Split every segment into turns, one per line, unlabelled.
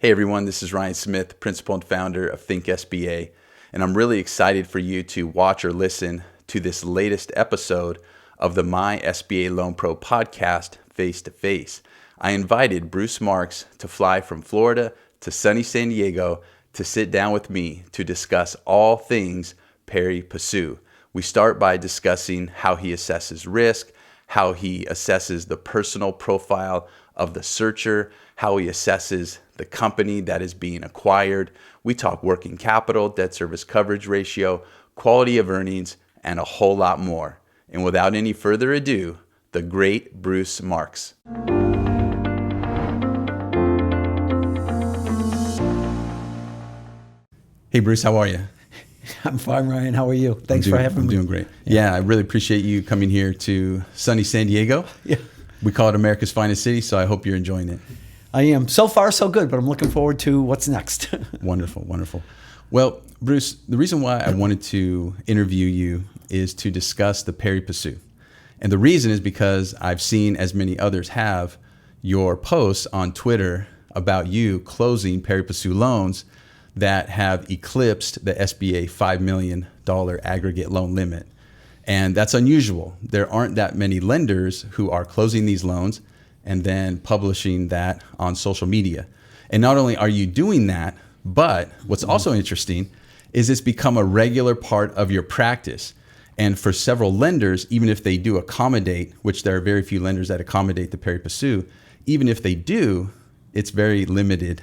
Hey everyone, this is Ryan Smith, principal and founder of Think SBA, and I'm really excited for you to watch or listen to this latest episode of the My SBA Loan Pro podcast, Face to Face. I invited Bruce Marks to fly from Florida to sunny San Diego to sit down with me to discuss all things Pari Passu. We start by discussing how he assesses risk, how he assesses the personal profile of the searcher, how he assesses the company that is being acquired. We talk working capital, debt service coverage ratio, quality of earnings, and a whole lot more. And without any further ado, the great Bruce Marks. Hey Bruce, how are you?
I'm fine, Ryan. How are you? Thanks for having me.
I'm doing great. Yeah, I really appreciate you coming here to sunny San Diego.
Yeah.
We call it America's finest city, so I hope you're enjoying it.
I am. So far, so good, but I'm looking forward to what's next.
Wonderful, wonderful. Well, Bruce, the reason why I wanted to interview you is to discuss the Pari Passu. And the reason is because I've seen, as many others have, your posts on Twitter about you closing Pari Passu loans that have eclipsed the SBA $5 million aggregate loan limit. And that's unusual. There aren't that many lenders who are closing these loans and then publishing that on social media. And not only are you doing that, but what's also interesting is it's become a regular part of your practice. And for several lenders, even if they do accommodate, which there are very few lenders that accommodate the Pari Passu, even if they do, it's very limited.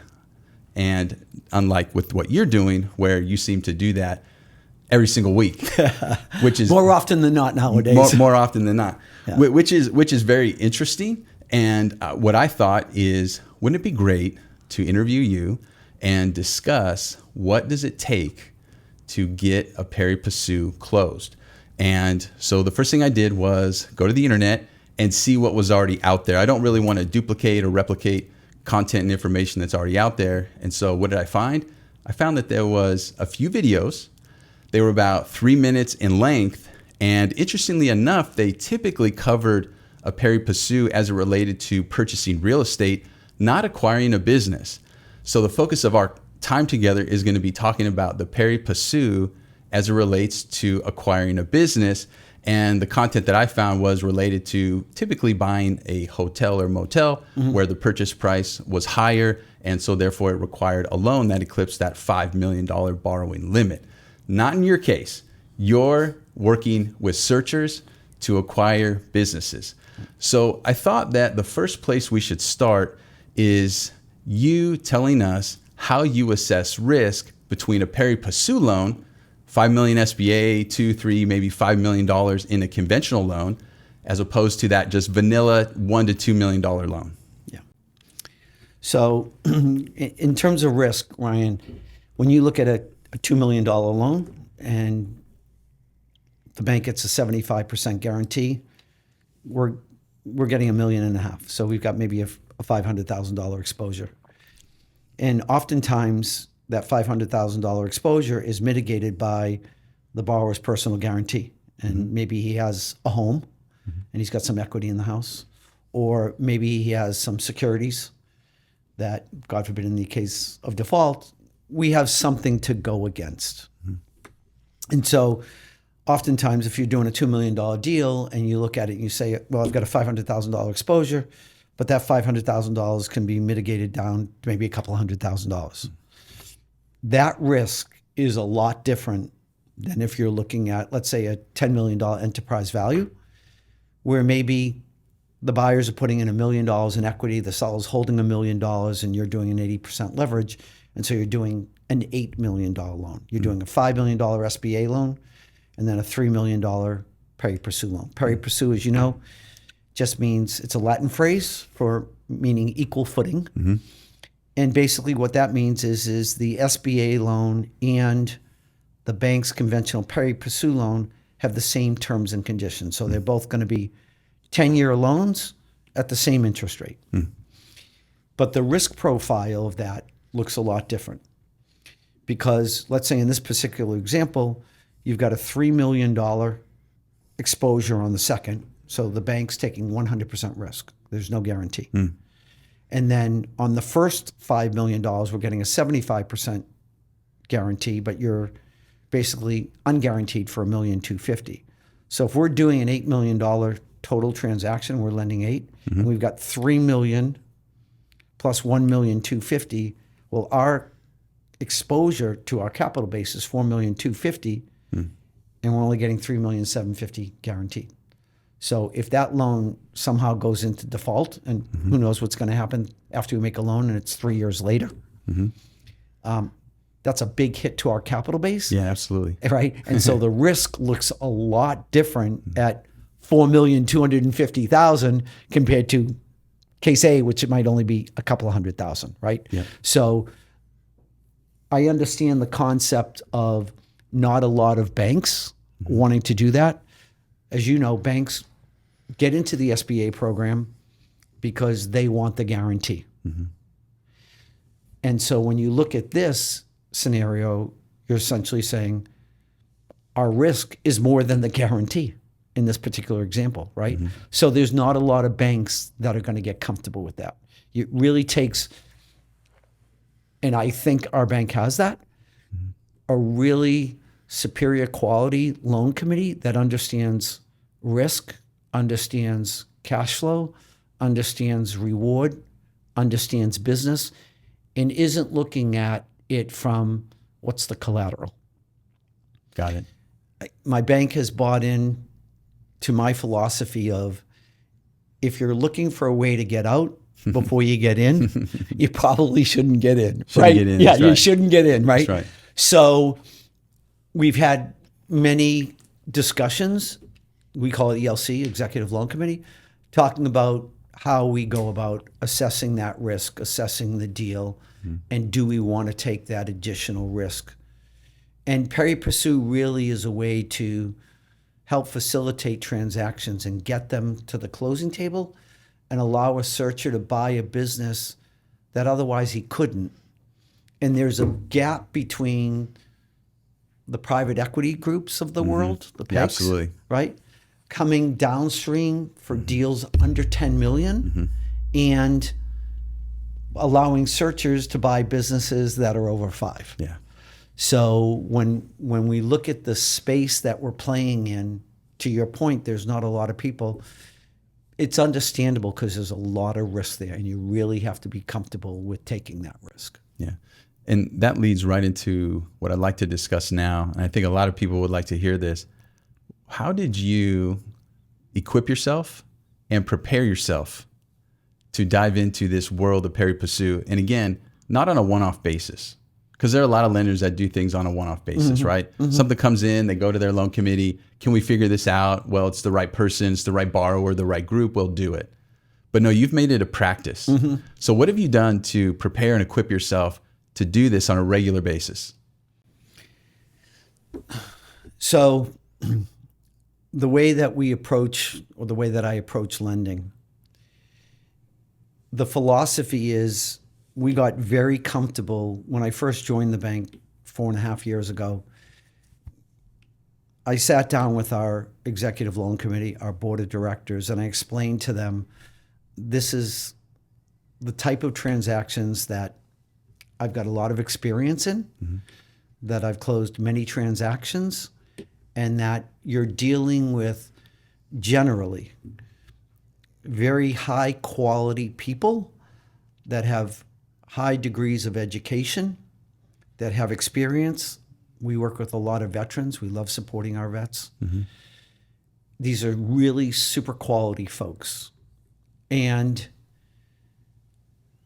And unlike with what you're doing, where you seem to do that every single week, which is
more often than not nowadays.
More often than not, yeah. which is very interesting. And what I thought is, wouldn't it be great to interview you and discuss what does it take to get a Pari Passu closed? And so the first thing I did was go to the internet and see what was already out there. I don't really want to duplicate or replicate content and information that's already out there. And so what did I find? I found that there was a few videos. They were about 3 minutes in length. And interestingly enough, they typically covered a Pari Passu as it related to purchasing real estate, not acquiring a business. So the focus of our time together is going to be talking about the Pari Passu as it relates to acquiring a business. And the content that I found was related to typically buying a hotel or motel where the purchase price was higher. And so therefore it required a loan that eclipsed that $5 million borrowing limit. Not in your case. You're working with searchers to acquire businesses. So I thought that the first place we should start is you telling us how you assess risk between a Pari Passu loan, $5 million SBA, $2, $3, maybe $5 million in a conventional loan, as opposed to that just vanilla $1 to $2 million loan.
Yeah. So in terms of risk, Ryan, when you look at a $2 million loan and the bank gets a 75% guarantee, we're getting $1.5 million. So we've got maybe a $500,000 exposure. And oftentimes that $500,000 exposure is mitigated by the borrower's personal guarantee. And maybe he has a home and he's got some equity in the house, or maybe he has some securities that, God forbid, in the case of default, we have something to go against. And so oftentimes if you're doing a $2 million deal and you look at it and you say, well, I've got a $500,000 exposure, but that $500,000 can be mitigated down to maybe a couple $100,000. That risk is a lot different than if you're looking at, let's say, a $10 million enterprise value, where maybe the buyers are putting in $1 million in equity, the seller's holding $1 million, and you're doing an 80% leverage. And so you're doing an $8 million loan. You're doing a $5 million SBA loan and then a $3 million Pari Passu loan. Pari Passu, as you know, just means, it's a Latin phrase for meaning equal footing. And basically what that means is the SBA loan and the bank's conventional Pari Passu loan have the same terms and conditions. So they're both going to be 10-year loans at the same interest rate. But the risk profile of that looks a lot different. Because let's say in this particular example, you've got a $3 million exposure on the second. So the bank's taking 100% risk. There's no guarantee. And then on the first $5 million, we're getting a 75% guarantee, but you're basically unguaranteed for $1,250,000. So if we're doing an $8 million total transaction, we're lending $8 million, and we've got $3 million plus $1,250,000. Well, our exposure to our capital base is $4,250,000, and we're only getting $3,750,000 guaranteed. So if that loan somehow goes into default, and who knows what's going to happen after we make a loan and it's 3 years later, that's a big hit to our capital base.
Yeah, absolutely.
Right? And so the risk looks a lot different at $4,250,000 compared to case A, which it might only be a couple of $100,000, right?
Yeah.
So I understand the concept of not a lot of banks wanting to do that. As you know, banks get into the SBA program because they want the guarantee. And so when you look at this scenario, you're essentially saying our risk is more than the guarantee in this particular example, right? So there's not a lot of banks that are going to get comfortable with that. It really takes, and I think our bank has that, a really superior quality loan committee that understands risk, understands cash flow, understands reward, understands business, and isn't looking at it from what's the collateral.
Got it.
My bank has bought in to my philosophy of, if you're looking for a way to get out before you get in, you probably shouldn't get in.
Shouldn't get in,
Yeah,
that's
you
right.
shouldn't get in, right?
That's right.
So we've had many discussions, we call it ELC, Executive Loan Committee, talking about how we go about assessing that risk, assessing the deal, and do we want to take that additional risk? And Pari Passu really is a way to help facilitate transactions and get them to the closing table and allow a searcher to buy a business that otherwise he couldn't. And there's a gap between the private equity groups of the world, the PEGs,
Yeah, absolutely.
right? Coming downstream for deals under 10 million and allowing searchers to buy businesses that are over 5.
Yeah.
So when we look at the space that we're playing in, to your point, there's not a lot of people. It's understandable because there's a lot of risk there, and you really have to be comfortable with taking that risk.
Yeah. And that leads right into what I'd like to discuss now. And I think a lot of people would like to hear this. How did you equip yourself and prepare yourself to dive into this world of Pari Passu? And again, not on a one-off basis, because there are a lot of lenders that do things on a one-off basis, right? Something comes in, they go to their loan committee. Can we figure this out? Well, it's the right person, it's the right borrower, the right group, we'll do it. But no, you've made it a practice. So what have you done to prepare and equip yourself to do this on a regular basis?
So the way that we approach, or the way that I approach lending, the philosophy is, we got very comfortable when I first joined the bank 4.5 years ago. I sat down with our executive loan committee, our board of directors, and I explained to them, this is the type of transactions that I've got a lot of experience in, that I've closed many transactions, and that you're dealing with generally very high quality people that have high degrees of education, that have experience. We work with a lot of veterans. We love supporting our vets. These are really super quality folks. And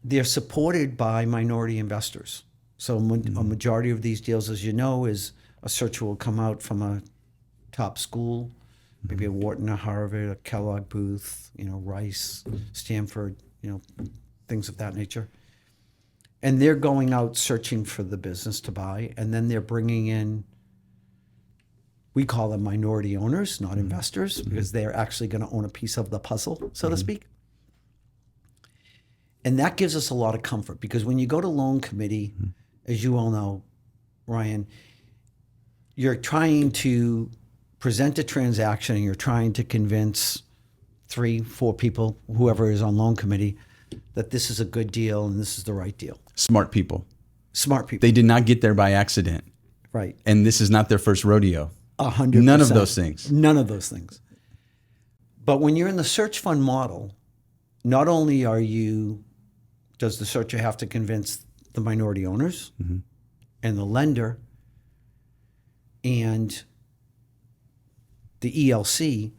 they're supported by minority investors. So a majority of these deals, as you know, is a searcher will come out from a top school, maybe a Wharton, a Harvard, a Kellogg Booth, Rice, Stanford, things of that nature. And they're going out searching for the business to buy, and then they're bringing in, we call them minority owners, not investors, because they're actually going to own a piece of the puzzle, so to speak. And that gives us a lot of comfort, because when you go to loan committee, as you all know, Ryan, you're trying to present a transaction and you're trying to convince 3-4 people, whoever is on loan committee, that this is a good deal and this is the right deal.
Smart people.
Smart people.
They did not get there by accident.
Right.
And this is not their first rodeo.
100%.
None of those things.
None of those things. But when you're in the search fund model, not only does the searcher have to convince the minority owners and the lender and the ELC,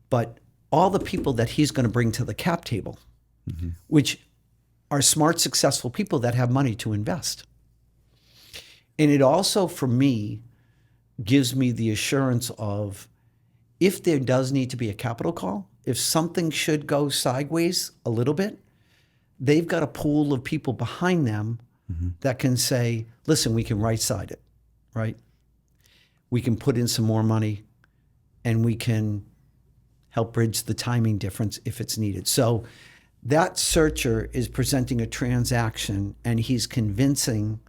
but all the people that he's going to bring to the cap table, which are smart, successful people that have money to invest. And it also, for me, gives me the assurance of, if there does need to be a capital call, if something should go sideways a little bit, they've got a pool of people behind them that can say, listen, we can right side it, right? We can put in some more money and we can help bridge the timing difference if it's needed. So that searcher is presenting a transaction and he's convincing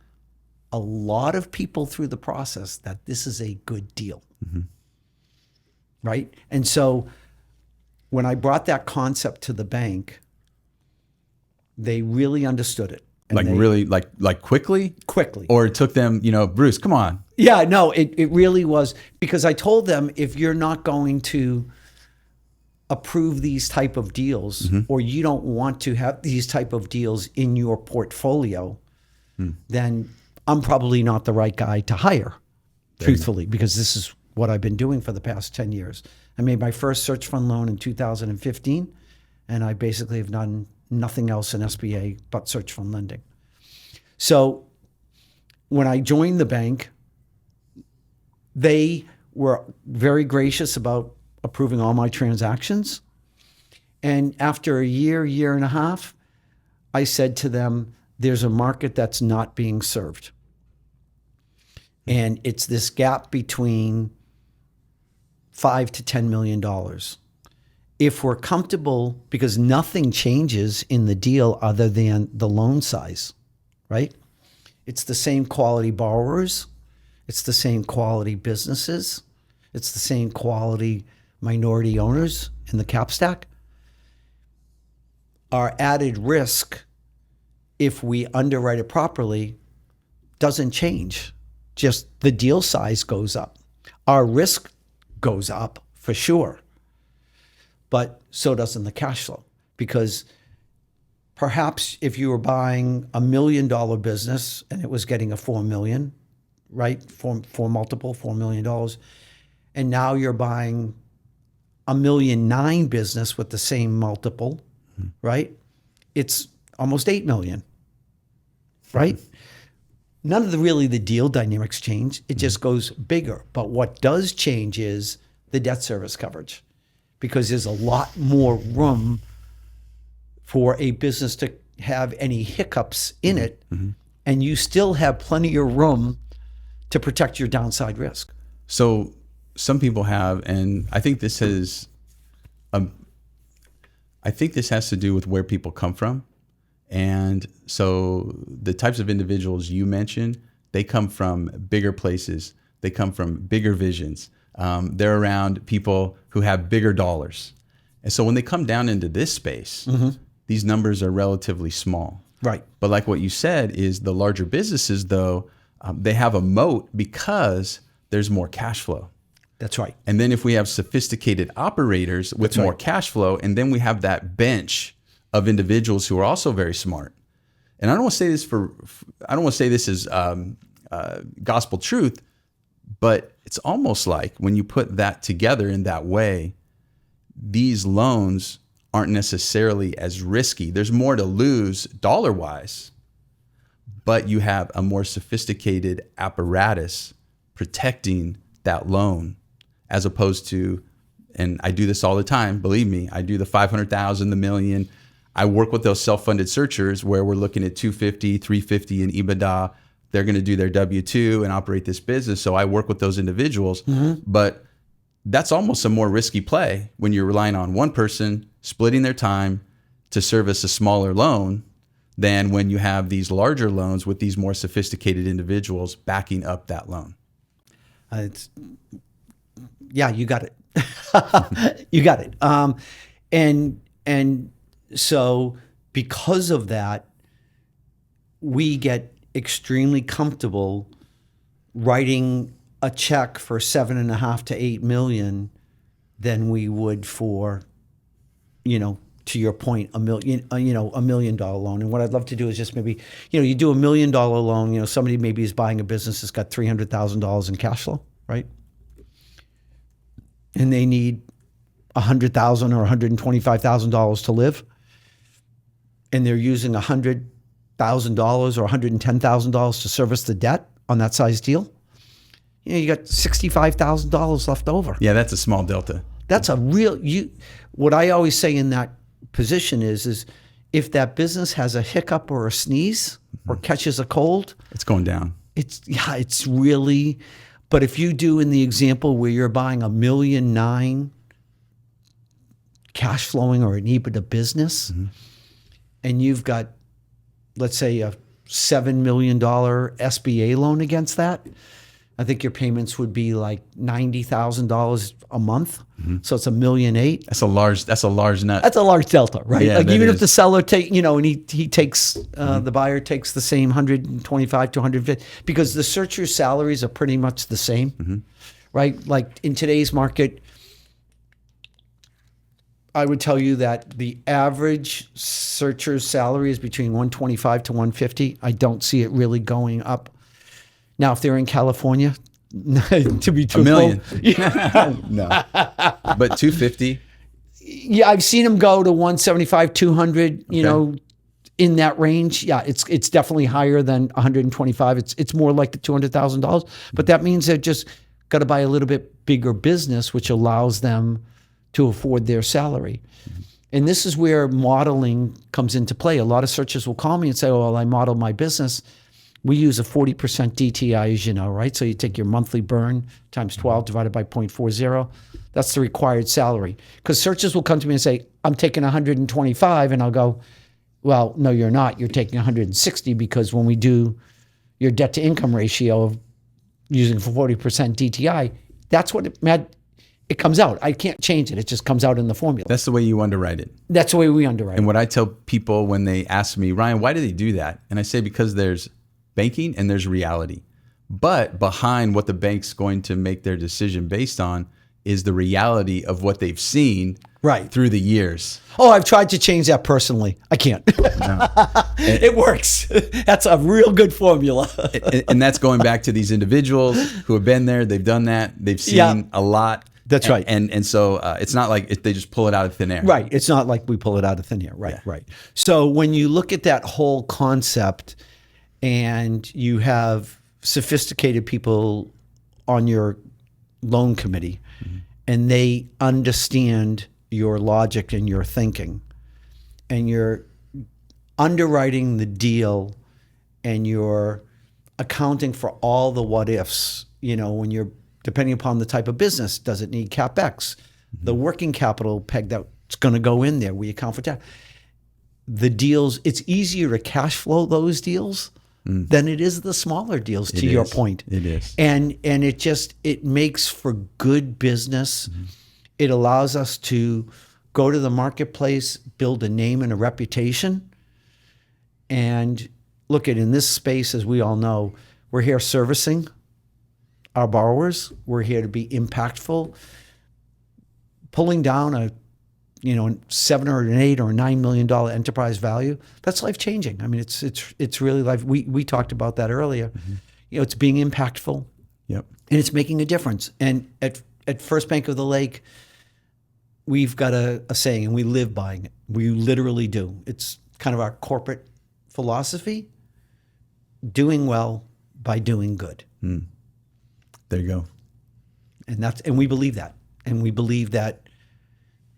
a lot of people through the process that this is a good deal, right? And so when I brought that concept to the bank, they really understood it. And
really quickly?
Quickly.
Or it took them, Bruce, come on.
Yeah, no, it really was, because I told them, if you're not going to approve these type of deals, or you don't want to have these type of deals in your portfolio, then I'm probably not the right guy to hire, truthfully, because this is what I've been doing for the past 10 years. I made my first search fund loan in 2015, and I basically have done nothing else in SBA but search fund lending. So when I joined the bank, they were very gracious about approving all my transactions. And after a year and a half, I said to them, there's a market that's not being served. And it's this gap between $5 to $10 million. If we're comfortable, because nothing changes in the deal other than the loan size, right? It's the same quality borrowers. It's the same quality businesses. It's the same quality minority owners in the cap stack. Our added risk, if we underwrite it properly, doesn't change. Just the deal size goes up. Our risk goes up for sure, but so doesn't the cash flow. Because perhaps if you were buying $1 million business and it was getting a $4 million, right? For multiple, $4 million. And now you're buying $1.9 million business with the same multiple, right? It's almost $8 million, right? None of the deal dynamics change. It just goes bigger. But what does change is the debt service coverage, because there's a lot more room for a business to have any hiccups in it, and you still have plenty of room to protect your downside risk.
So some people have, and I think this has to do with where people come from. And so the types of individuals you mentioned, they come from bigger places. They come from bigger visions. They're around people who have bigger dollars. And so when they come down into this space, these numbers are relatively small.
Right.
But like what you said is the larger businesses, though, they have a moat because there's more cash flow.
That's right.
And then if we have sophisticated operators with more cash flow, and then we have that bench of individuals who are also very smart. And I don't want to say this as gospel truth, but it's almost like when you put that together in that way, these loans aren't necessarily as risky. There's more to lose dollar-wise, but you have a more sophisticated apparatus protecting that loan, as opposed to, and I do this all the time, believe me, I do the 500,000, the million. I work with those self-funded searchers where we're looking at 250, 350 in EBITDA. They're going to do their W-2 and operate this business. So I work with those individuals, but that's almost a more risky play when you're relying on one person splitting their time to service a smaller loan than when you have these larger loans with these more sophisticated individuals backing up that loan.
Yeah, you got it. You got it. And so because of that, we get extremely comfortable writing a check for 7.5 to 8 million than we would for, to your point, $1 million loan. And what I'd love to do is just maybe, you do $1 million loan, somebody maybe is buying a business that's got $300,000 in cash flow, right? And they need $100,000 or $125,000 to live. And they're using $100,000 or $110,000 to service the debt on that size deal. You got $65,000 left over.
Yeah, that's a small delta.
That's a real, what I always say in that position is if that business has a hiccup or a sneeze or catches a cold,
it's going down.
It's really, but if you do in the example where you're buying $1.9 million cash flowing or an EBITDA business, and you've got, let's say, a $7 million SBA loan against that, I think your payments would be like $90,000 a month. So it's $1.8 million.
That's a large nut.
That's a large delta, right?
Yeah,
like even
is.
if the seller and he takes the buyer takes the same 125 to 150, because the searcher's salaries are pretty much the same, right? Like in today's market, I would tell you that the average searcher's salary is between 125 to 150. I don't see it really going up. Now, if they're in California, to be truthful,
$1 million. No, but 250.
Yeah, I've seen them go to 175, 200. In that range. Yeah, it's definitely higher than 125. It's more like the $200,000. But that means they've just got to buy a little bit bigger business, which allows them to afford their salary. And this is where modeling comes into play. A lot of searchers will call me and say, "Oh, well, I model my business." We use a 40% DTI, as you know, right? So you take your monthly burn times 12 divided by 0.40. That's the required salary. Because searchers will come to me and say, "I'm taking 125," and I'll go, "Well, no, you're not. You're taking 160 because when we do your debt to income ratio of using 40% DTI, that's what it comes out. I can't change it. It just comes out in the formula."
That's the way you underwrite it.
That's the way we underwrite it.
And what I tell people when they ask me, "Ryan, why do they do that?" And I say, because there's banking and there's reality. But behind what the bank's going to make their decision based on is the reality of what they've seen through the years.
Oh, I've tried to change that personally. I can't. No. It works. That's a real good formula.
And that's going back to these individuals who have been there. They've done that. They've seen a lot.
That's right.
And so it's not like they just pull it out of thin air.
Right. It's not like we pull it out of thin air. Right. Yeah. Right. So when you look at that whole concept and you have sophisticated people on your loan committee and they understand your logic and your thinking and you're underwriting the deal and you're accounting for all the what ifs, when you're depending upon the type of business, does it need CapEx? The working capital peg that's going to go in there, we account for that. The deals, it's easier to cash flow those deals than it is the smaller deals, to your point.
It is.
And it makes for good business. It allows us to go to the marketplace, build a name and a reputation. And look, in this space, as we all know, we're here servicing our borrowers. We're here to be impactful. Pulling down a $7 or an $8 or $9 million enterprise value, that's life changing. I mean, it's really life. We talked about that earlier. It's being impactful.
Yep.
And it's making a difference. And at First Bank of the Lake, we've got a saying, and we live by it. We literally do. It's kind of our corporate philosophy: doing well by doing good.
There you go.
And we believe that. And we believe that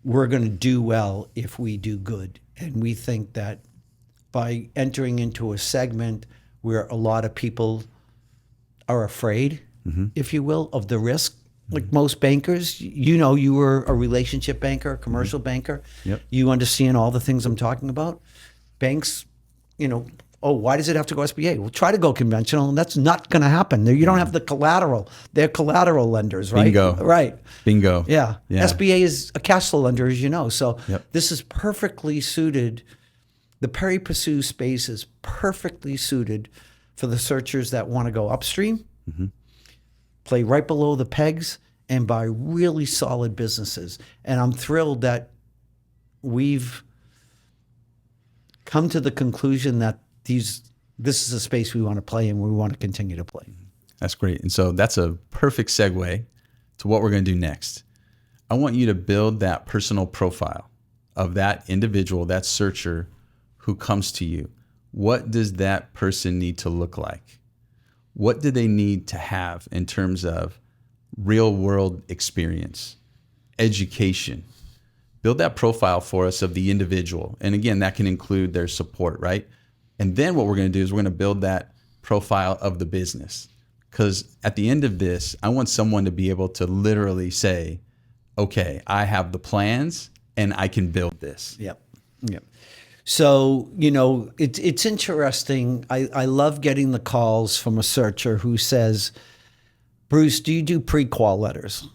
we're going to do well if we do good. And we think that by entering into a segment where a lot of people are afraid, if you will, of the risk, like most bankers, you were a relationship banker, a commercial banker.
Yep.
You understand all the things I'm talking about. Banks, why does it have to go SBA? Well, try to go conventional, and that's not going to happen. You don't have the collateral. They're collateral lenders, right?
Bingo.
Right.
Bingo.
Yeah. SBA is a cash flow lender, as you know. So
Yep.
This is perfectly suited. the Pari Passu space is perfectly suited for the searchers that want to go upstream, play right below the pegs, and buy really solid businesses. And I'm thrilled that we've come to the conclusion that this is a space we want to play and we want to continue to play.
That's great. And so that's a perfect segue to what we're going to do next. I want you to build that personal profile of that individual, that searcher who comes to you. What does that person need to look like? What do they need to have in terms of real world experience, education? Build that profile for us of the individual. And again, that can include their support, right? And then what we're going to do is we're going to build that profile of the business. Because at the end of this, I want someone to be able to literally say, okay, I have the plans and I can build this.
Yep. So, it's interesting. I love getting the calls from a searcher who says, Bruce, do you do pre-qual letters?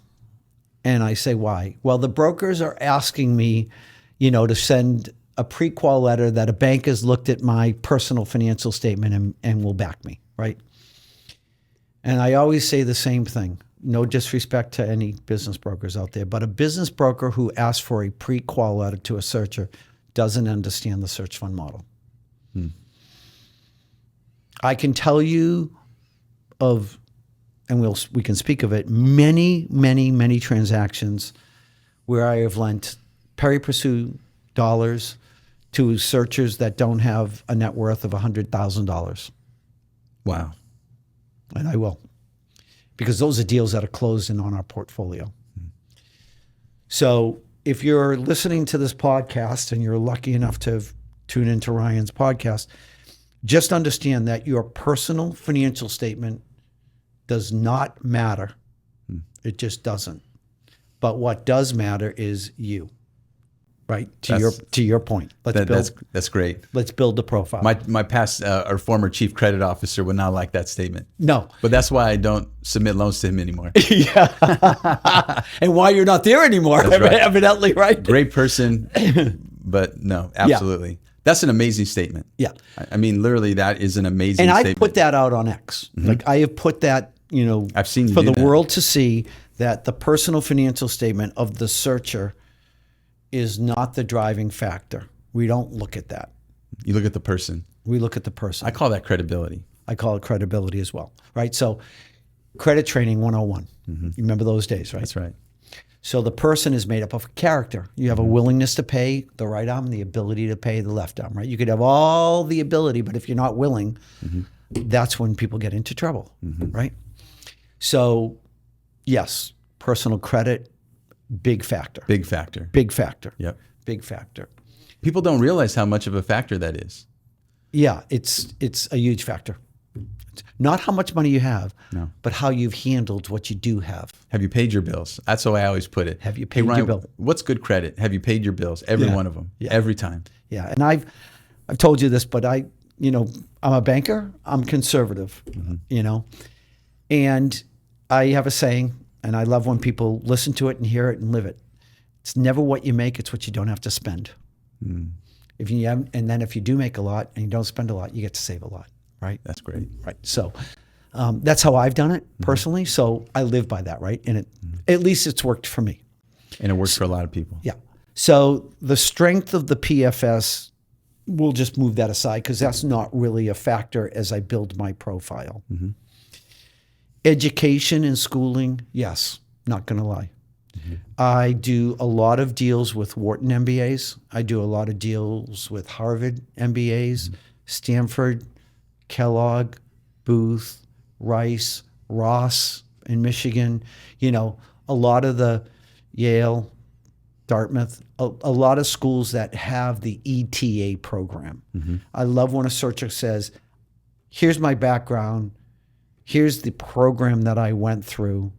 And I say, why? Well, the brokers are asking me, to send a pre-qual letter that a bank has looked at my personal financial statement and will back me, right? And I always say the same thing. No disrespect to any business brokers out there, but a business broker who asks for a pre-qual letter to a searcher doesn't understand the search fund model. I can tell you of, and we can speak of it, many, many, many transactions where I have lent Pari Passu dollars to searchers that don't have a net worth of $100,000.
Wow.
And I will, because those are deals that are closed and on our portfolio. So if you're listening to this podcast and you're lucky enough to tune into Ryan's podcast, just understand that your personal financial statement does not matter. It just doesn't. But what does matter is you. Right? To your point.
That's great.
Let's build the profile.
My past or former chief credit officer would not like that statement.
No.
But that's why I don't submit loans to him anymore.
Yeah. And why you're not there anymore, right. Evidently, right?
Great person, but no, absolutely. Yeah. That's an amazing statement.
Yeah.
I mean, literally, that is an amazing statement.
And I put that out on X. Like I have put that,
I've seen you
for
do
the
that.
world to see that the personal financial statement of the searcher is not the driving factor. We don't look at that.
You look at the person.
We look at the person.
I call that credibility.
I call it credibility as well, right? So credit training 101. You remember those days, right?
That's right.
So the person is made up of character. You have a willingness to pay the right arm, the ability to pay the left arm, right? You could have all the ability, but if you're not willing, that's when people get into trouble, right? So yes, personal credit, big factor.
Big factor.
Big factor.
Yep.
Big factor.
People don't realize how much of a factor that is.
Yeah, it's a huge factor. It's not how much money you have, but how you've handled what you do have.
Have you paid your bills? That's the way I always put it.
Have you paid
Ryan,
your bill?
What's good credit? Have you paid your bills? Every one of them.
Yeah.
Every time.
Yeah, and I've told you this, but I'm a banker. I'm conservative, and I have a saying. And I love when people listen to it and hear it and live it. It's never what you make, it's what you don't have to spend. If you do make a lot and you don't spend a lot, you get to save a lot, right?
That's great.
Right. So that's how I've done it personally. So I live by that, right? And at least it's worked for me.
And it works for a lot of people.
Yeah. So the strength of the PFS, we'll just move that aside because that's not really a factor as I build my profile. Education and schooling, yes, not going to lie. I do a lot of deals with Wharton MBAs. I do a lot of deals with Harvard MBAs, Stanford, Kellogg, Booth, Rice, Ross in Michigan. A lot of the Yale, Dartmouth, a lot of schools that have the ETA program. I love when a searcher says, here's my background. Here's the program that I went through.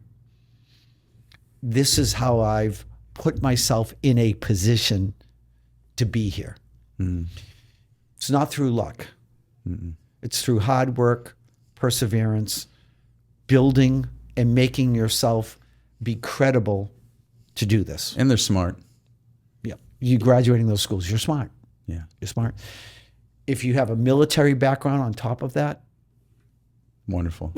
This is how I've put myself in a position to be here. It's not through luck. It's through hard work, perseverance, building and making yourself be credible to do this.
And they're smart.
Yeah. You graduating those schools, you're smart.
Yeah.
You're smart. if you have a military background on top of that,
Wonderful.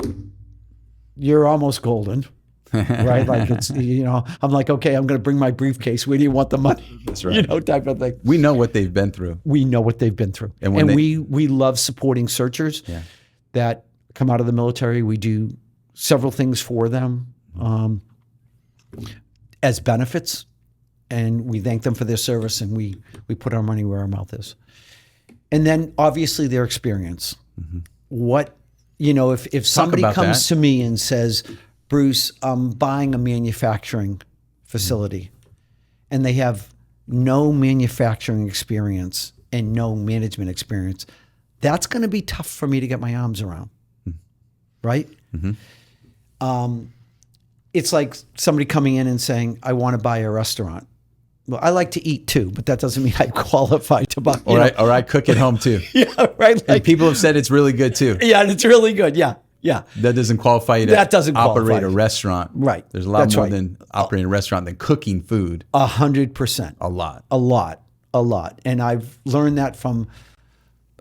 you're almost golden. Right? Like it's, I'm like, okay, I'm going to bring my briefcase. Where do you want the money?
That's right.
Type of thing.
We know what they've been through.
We know what they've been through. And we love supporting searchers that come out of the military. We do several things for them as benefits, and we thank them for their service, and we put our money where our mouth is. And then obviously their experience. What, if somebody comes to me and says, Bruce, I'm buying a manufacturing facility, and they have no manufacturing experience and no management experience, that's going to be tough for me to get my arms around, right? It's like somebody coming in and saying, I want to buy a restaurant. Well, I like to eat too, but that doesn't mean I qualify to buy.
Or I cook at home too.
Right.
And people have said it's really good too.
Yeah, and it's really good. Yeah.
That doesn't qualify you to operate a restaurant.
Right.
There's a lot more than operating a restaurant than cooking food.
100%. A lot. And I've learned that from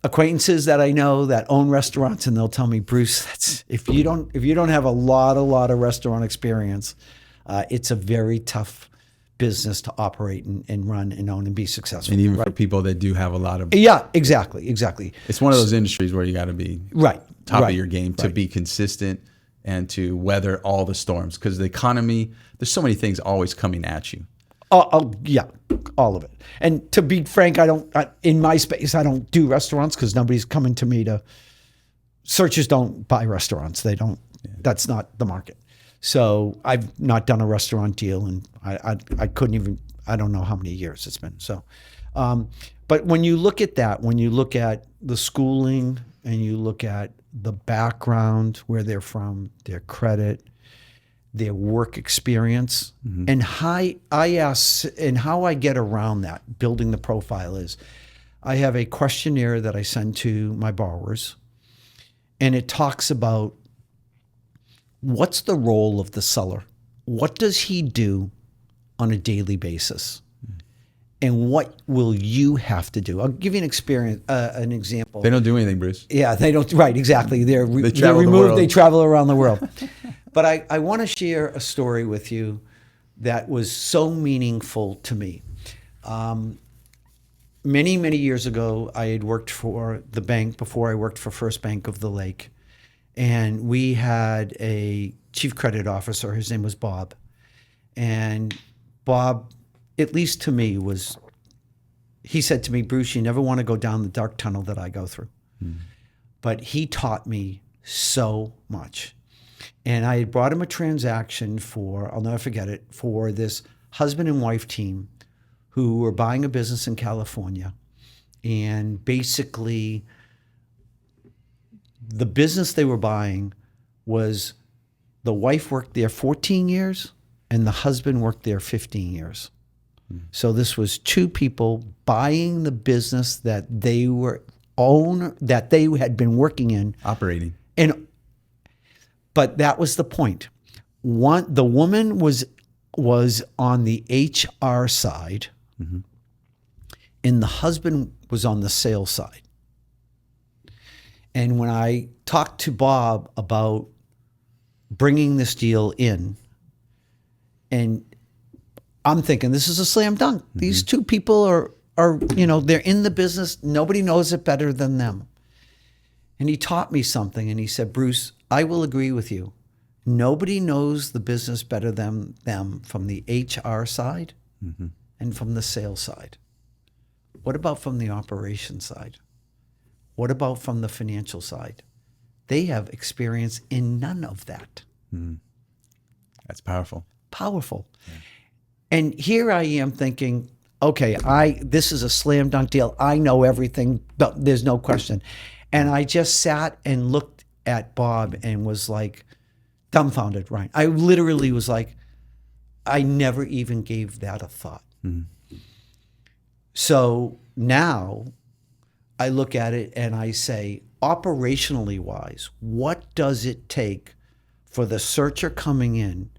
acquaintances that I know that own restaurants, and they'll tell me, Bruce, if you don't have a lot of restaurant experience, it's a very tough business to operate and run and own and be successful.
And even for people that do have a lot of...
Yeah, exactly.
It's one of those industries where you got to be top of your game to be consistent and to weather all the storms, because the economy, there's so many things always coming at you.
Yeah, all of it. And to be frank, in my space, I don't do restaurants because nobody's coming to me searchers don't buy restaurants. They don't, that's not the market. So I've not done a restaurant deal, and I couldn't even, I don't know how many years it's been. So, but when you look at that, when you look at the schooling and you look at the background, where they're from, their credit, their work experience, and how I get around that, building the profile is, I have a questionnaire that I send to my borrowers, and it talks about what's the role of the seller? What does he do on a daily basis? And what will you have to do? I'll give you an example.
They don't do anything, Bruce.
Yeah, they don't. Right, exactly. They're
travel
removed. They travel around the world. But I want to share a story with you that was so meaningful to me. Many, many years ago, I had worked for the bank before I worked for First Bank of the Lake. And we had a chief credit officer. His name was Bob. And Bob, at least to me, he said to me, Bruce, you never want to go down the dark tunnel that I go through. But he taught me so much. And I had brought him a transaction I'll never forget it, for this husband and wife team who were buying a business in California. And basically, the business they were buying was, the wife worked there 14 years and the husband worked there 15 years. So this was two people buying the business that they had been working in.
Operating.
But that was the point. The woman was on the HR side, and the husband was on the sales side. And when I talked to Bob about bringing this deal in, and I'm thinking this is a slam dunk. These two people are they're in the business. Nobody knows it better than them. And he taught me something, and he said, Bruce, I will agree with you. Nobody knows the business better than them from the HR side and from the sales side. What about from the operations side? What about from the financial side? They have experience in none of that.
That's powerful.
Powerful. Yeah. And here I am thinking, okay, this is a slam dunk deal. I know everything. There's no question. And I just sat and looked at Bob and was like dumbfounded, right? I literally was like, I never even gave that a thought. So now I look at it and I say, operationally wise, what does it take for the searcher coming in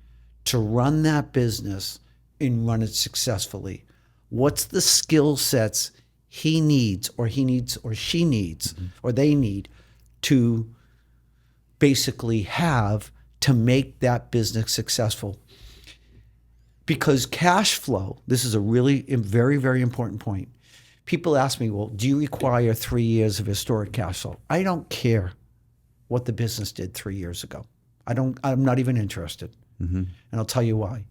to run that business and run it successfully? What's the skill sets he needs or she needs or they need to basically have to make that business successful. Because cash flow, this is a really very, very important point. People ask me, well, do you require 3 years of historic cash flow? I don't care what the business did 3 years ago. I'm not even interested. And I'll tell you why.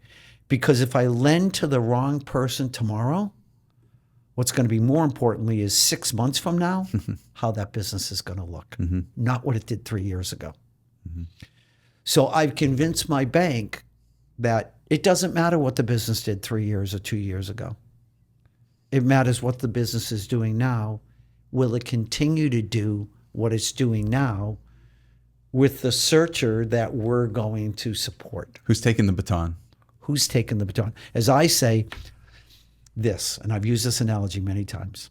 Because if I lend to the wrong person tomorrow, what's going to be more importantly is 6 months from now, how that business is going to look, not what it did 3 years ago. So I've convinced my bank that it doesn't matter what the business did 3 years or 2 years ago. It matters what the business is doing now. Will it continue to do what it's doing now with the searcher that we're going to support?
Who's taking the baton?
Who's taking the baton? As I say this, and I've used this analogy many times.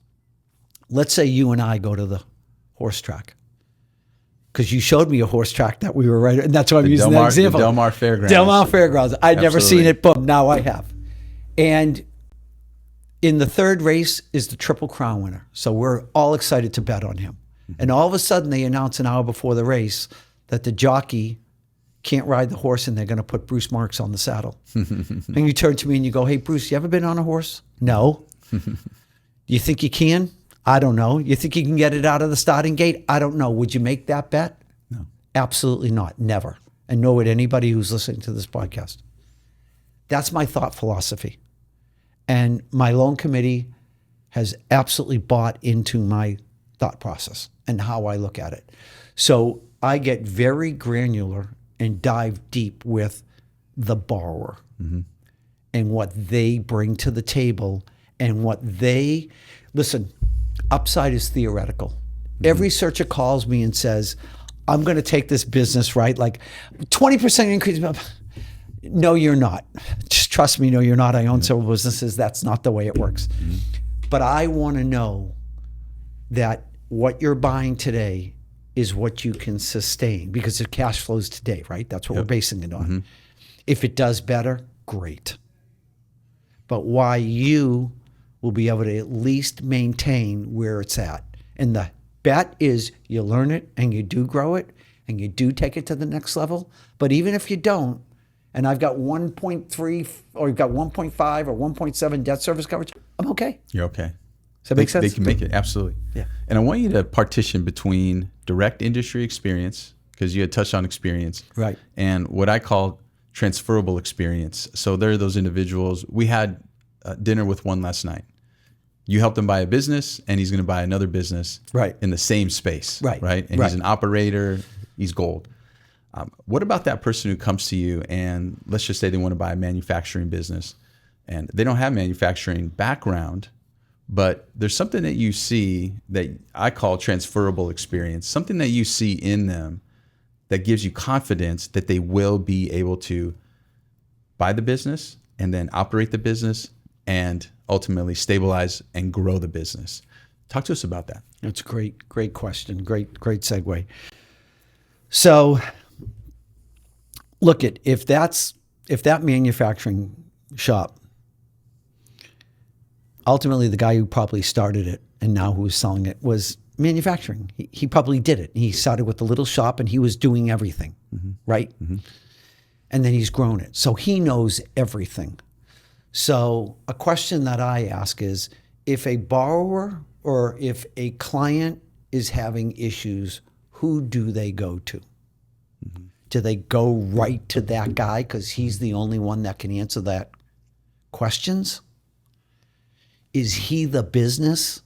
Let's say you and I go to the horse track. Because you showed me a horse track that we were right, and that's why I'm using that example.
The Del Mar Fairgrounds.
Del Mar Fairgrounds. I'd never seen it, but now I have. And in the third race is the Triple Crown winner. So we're all excited to bet on him. And all of a sudden they announce an hour before the race that the jockey can't ride the horse and they're going to put Bruce Marks on the saddle. And you turn to me and you go, hey, Bruce, you ever been on a horse? No. You think you can? I don't know. You think you can get it out of the starting gate? I don't know. Would you make that bet?
No.
Absolutely not. Never. And nor would anybody who's listening to this podcast. That's my thought philosophy. And my loan committee has absolutely bought into my thought process and how I look at it. So I get very granular and dive deep with the borrower and what they bring to the table and what they, listen, upside is theoretical. Every searcher calls me and says, I'm going to take this business, right? Like 20% increase. No, you're not. Just trust me. No, you're not. I own several businesses. That's not the way it works. But I want to know that what you're buying today is what you can sustain because it cash flows today, right? That's what we're basing it on. If it does better, great. But why you will be able to at least maintain where it's at. And the bet is you learn it and you do grow it and you do take it to the next level. But even if you don't, and I've got 1.3 or you've got 1.5 or 1.7 debt service coverage, I'm okay.
You're okay.
Does that make sense?
They can make it, absolutely.
Yeah.
And I want you to partition between direct industry experience, because you had touched on experience,
right,
and what I call transferable experience. So there are those individuals. We had dinner with one last night. You helped him buy a business, and he's going to buy another business
right
in the same space,
right?
And he's an operator. He's gold. What about that person who comes to you and let's just say they want to buy a manufacturing business, and they don't have manufacturing background, but there's something that you see that I call transferable experience, something that you see in them that gives you confidence that they will be able to buy the business and then operate the business and ultimately stabilize and grow the business. Talk to us about that.
That's a great question. Great segue. So look, if that manufacturing shop, ultimately the guy who probably started it and now who's selling it was manufacturing. He probably did it. He started with a little shop and he was doing everything, right? And then he's grown it. So he knows everything. So a question that I ask is, if a borrower or if a client is having issues, who do they go to? Do they go right to that guy because he's the only one that can answer that questions? Is he the business?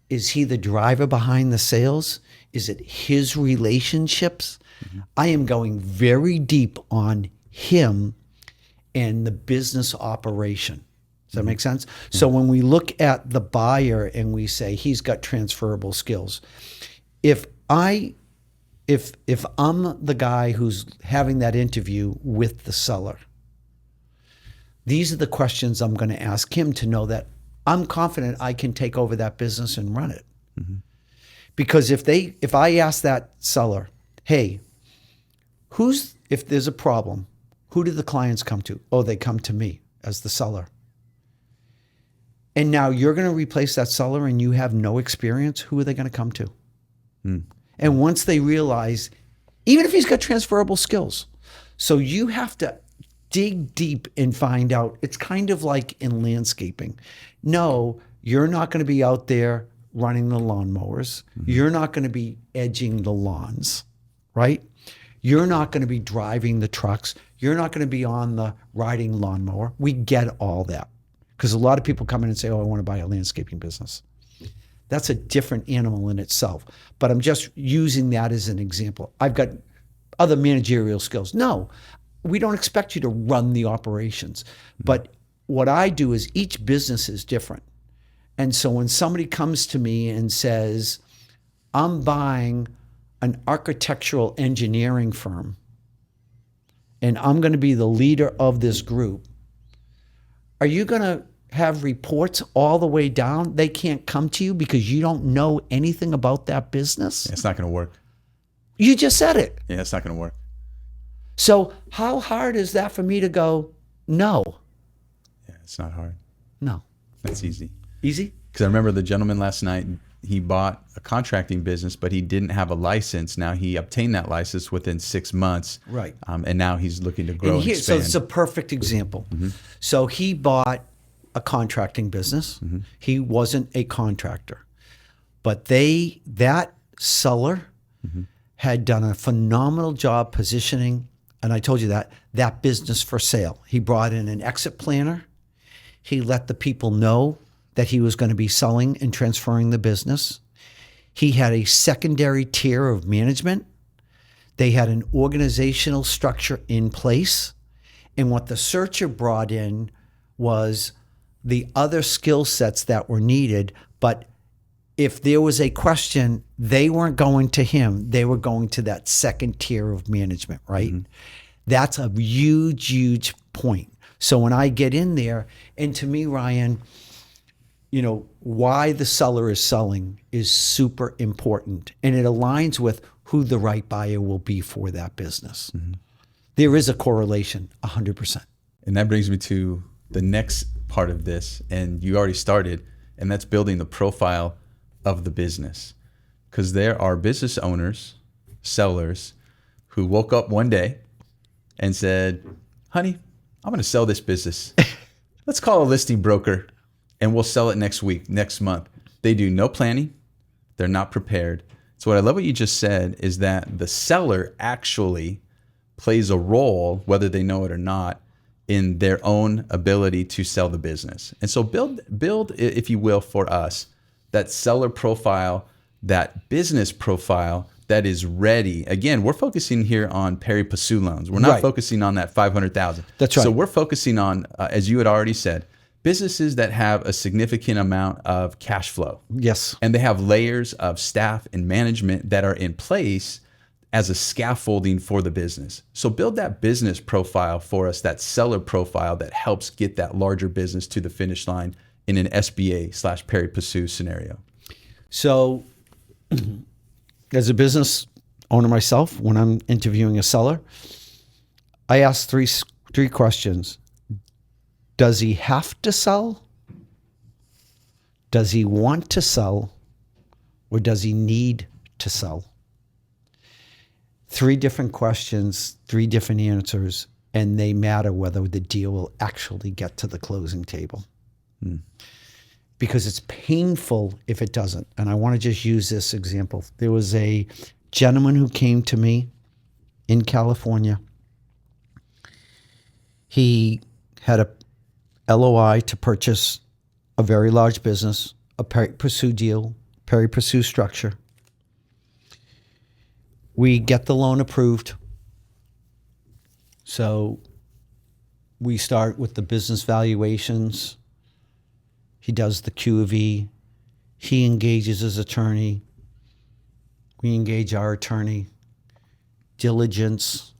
Is he the driver behind the sales? Is it his relationships? I am going very deep on him and the business operation. Does that make sense? So when we look at the buyer and we say he's got transferable skills, if I'm the guy who's having that interview with the seller, these are the questions I'm going to ask him to know that I'm confident I can take over that business and run it. Because if I ask that seller, hey, if there's a problem, who do the clients come to? Oh, they come to me as the seller. And now you're going to replace that seller and you have no experience, who are they going to come to? And once they realize, even if he's got transferable skills, so you have to dig deep and find out. It's kind of like in landscaping. No, you're not going to be out there running the lawnmowers. You're not going to be edging the lawns, right? You're not going to be driving the trucks. You're not going to be on the riding lawnmower. We get all that. Because a lot of people come in and say, oh, I want to buy a landscaping business. That's a different animal in itself. But I'm just using that as an example. I've got other managerial skills. No, we don't expect you to run the operations. But what I do is each business is different. And so when somebody comes to me and says, I'm buying an architectural engineering firm and I'm going to be the leader of this group, are you going to have reports all the way down? They can't come to you because you don't know anything about that business?
It's not going to work.
You just said it.
Yeah, it's not going to work.
So how hard is that for me to go, no?
Yeah, it's not hard.
No.
That's easy.
Easy?
Because I remember the gentleman last night, he bought a contracting business, but he didn't have a license. Now he obtained that license within 6 months.
Right.
And now he's looking to grow and
So
expand.
it's a perfect example. So he bought a contracting business. He wasn't a contractor. But that seller had done a phenomenal job positioning, and I told you that business for sale. He brought in an exit planner. He let the people know that he was going to be selling and transferring the business. He had a secondary tier of management. They had an organizational structure in place. And what the searcher brought in was the other skill sets that were needed. But if there was a question, they weren't going to him. They were going to that second tier of management, right? That's a huge, huge point. So when I get in there, and to me, Ryan, why the seller is selling is super important. And it aligns with who the right buyer will be for that business. There is a correlation, 100%.
And that brings me to the next part of this, and you already started, and that's building the profile of the business. Because there are business owners, sellers, who woke up one day and said, honey, I'm going to sell this business. Let's call a listing broker and we'll sell it next week, next month. They do no planning. They're not prepared. So what I love what you just said is that the seller actually plays a role, whether they know it or not, in their own ability to sell the business. And so build, if you will, for us, that seller profile, that business profile that is ready. Again, we're focusing here on Pari Passu loans. We're not focusing on that $500,000.
That's right.
So we're focusing on, as you had already said, businesses that have a significant amount of cash flow.
Yes.
And they have layers of staff and management that are in place as a scaffolding for the business. So build that business profile for us, that seller profile that helps get that larger business to the finish line in an SBA/Pari Passu scenario.
So as a business owner myself, when I'm interviewing a seller, I ask three questions. Does he have to sell? Does he want to sell? Or does he need to sell? 3 different questions, 3 different answers, and they matter whether the deal will actually get to the closing table. Because it's painful if it doesn't. And I want to just use this example. There was a gentleman who came to me in California. He had a LOI to purchase a very large business, a Pari Passu deal, Pari Passu structure. We get the loan approved. So we start with the business valuations. He does the Q of E. He engages his attorney. We engage our attorney. Diligence,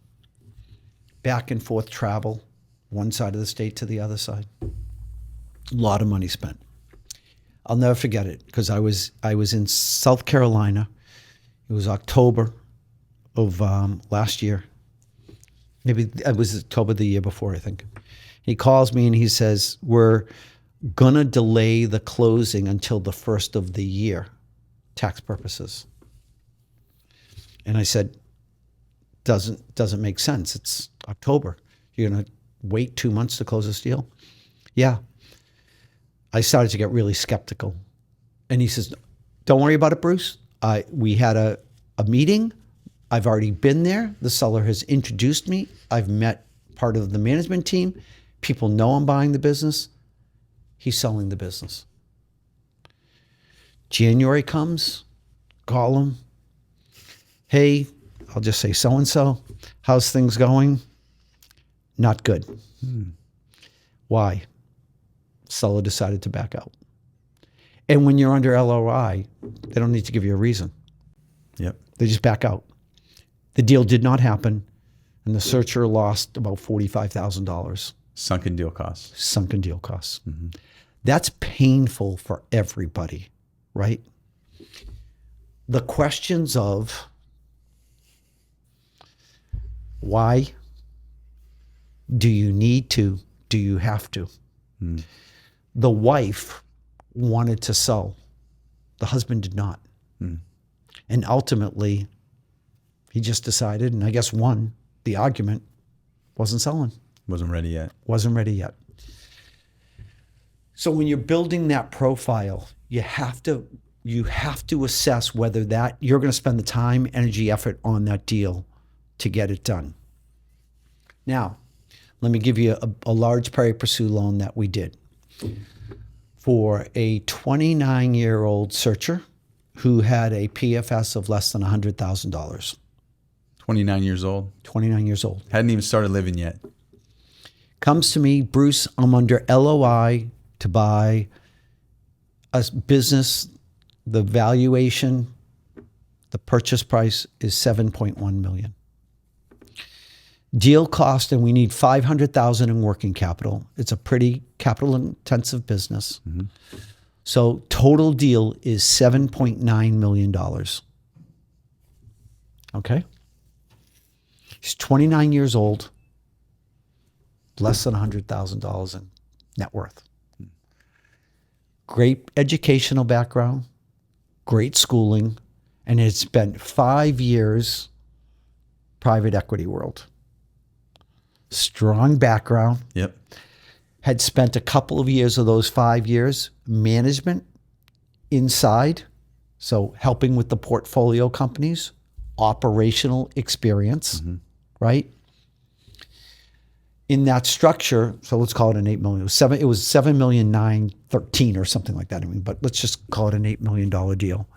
back and forth travel, one side of the state to the other side. A lot of money spent. I'll never forget it because I was in South Carolina. It was October of last year. Maybe it was October the year before, I think. He calls me and he says, we're gonna delay the closing until the first of the year, tax purposes. And I said, doesn't make sense. It's October. You're gonna wait 2 months to close this deal? Yeah. I started to get really skeptical. And he says, don't worry about it, Bruce. We had a meeting. I've already been there. The seller has introduced me. I've met part of the management team. People know I'm buying the business. He's selling the business. January comes, call him. Hey, I'll just say so-and-so. How's things going? Not good. Why? Seller decided to back out. And when you're under LOI, they don't need to give you a reason.
Yep.
They just back out. The deal did not happen, and the searcher lost about $45,000.
Sunken deal costs.
Sunken deal costs. Mm-hmm. That's painful for everybody, right? The questions of why, do you need to, do you have to? The wife wanted to sell. The husband did not. And ultimately, he just decided, and I guess won the argument, wasn't selling.
Wasn't ready yet.
Wasn't ready yet. So when you're building that profile, you have to assess whether that you're going to spend the time, energy, effort on that deal to get it done. Now, let me give you a large Pari Passu loan that we did for a 29-year-old searcher who had a PFS of less than $100,000.
29 years old.
29 years old.
Hadn't even started living yet.
Comes to me, Bruce, I'm under LOI to buy a business. The valuation, the purchase price is $7.1 million. Deal cost, and we need $500,000 in working capital. It's a pretty capital intensive business. Mm-hmm. So total deal is $7.9 million. Okay. He's 29 years old, less than $100,000 in net worth. Great educational background, great schooling, and had spent 5 years private equity world. Strong background.
Yep.
Had spent a couple of years of those 5 years management inside, so helping with the portfolio companies, operational experience, right? In that structure, so let's call it an $8 million. It was $7,913,000 or something like that. I mean, but let's just call it an $8 million deal.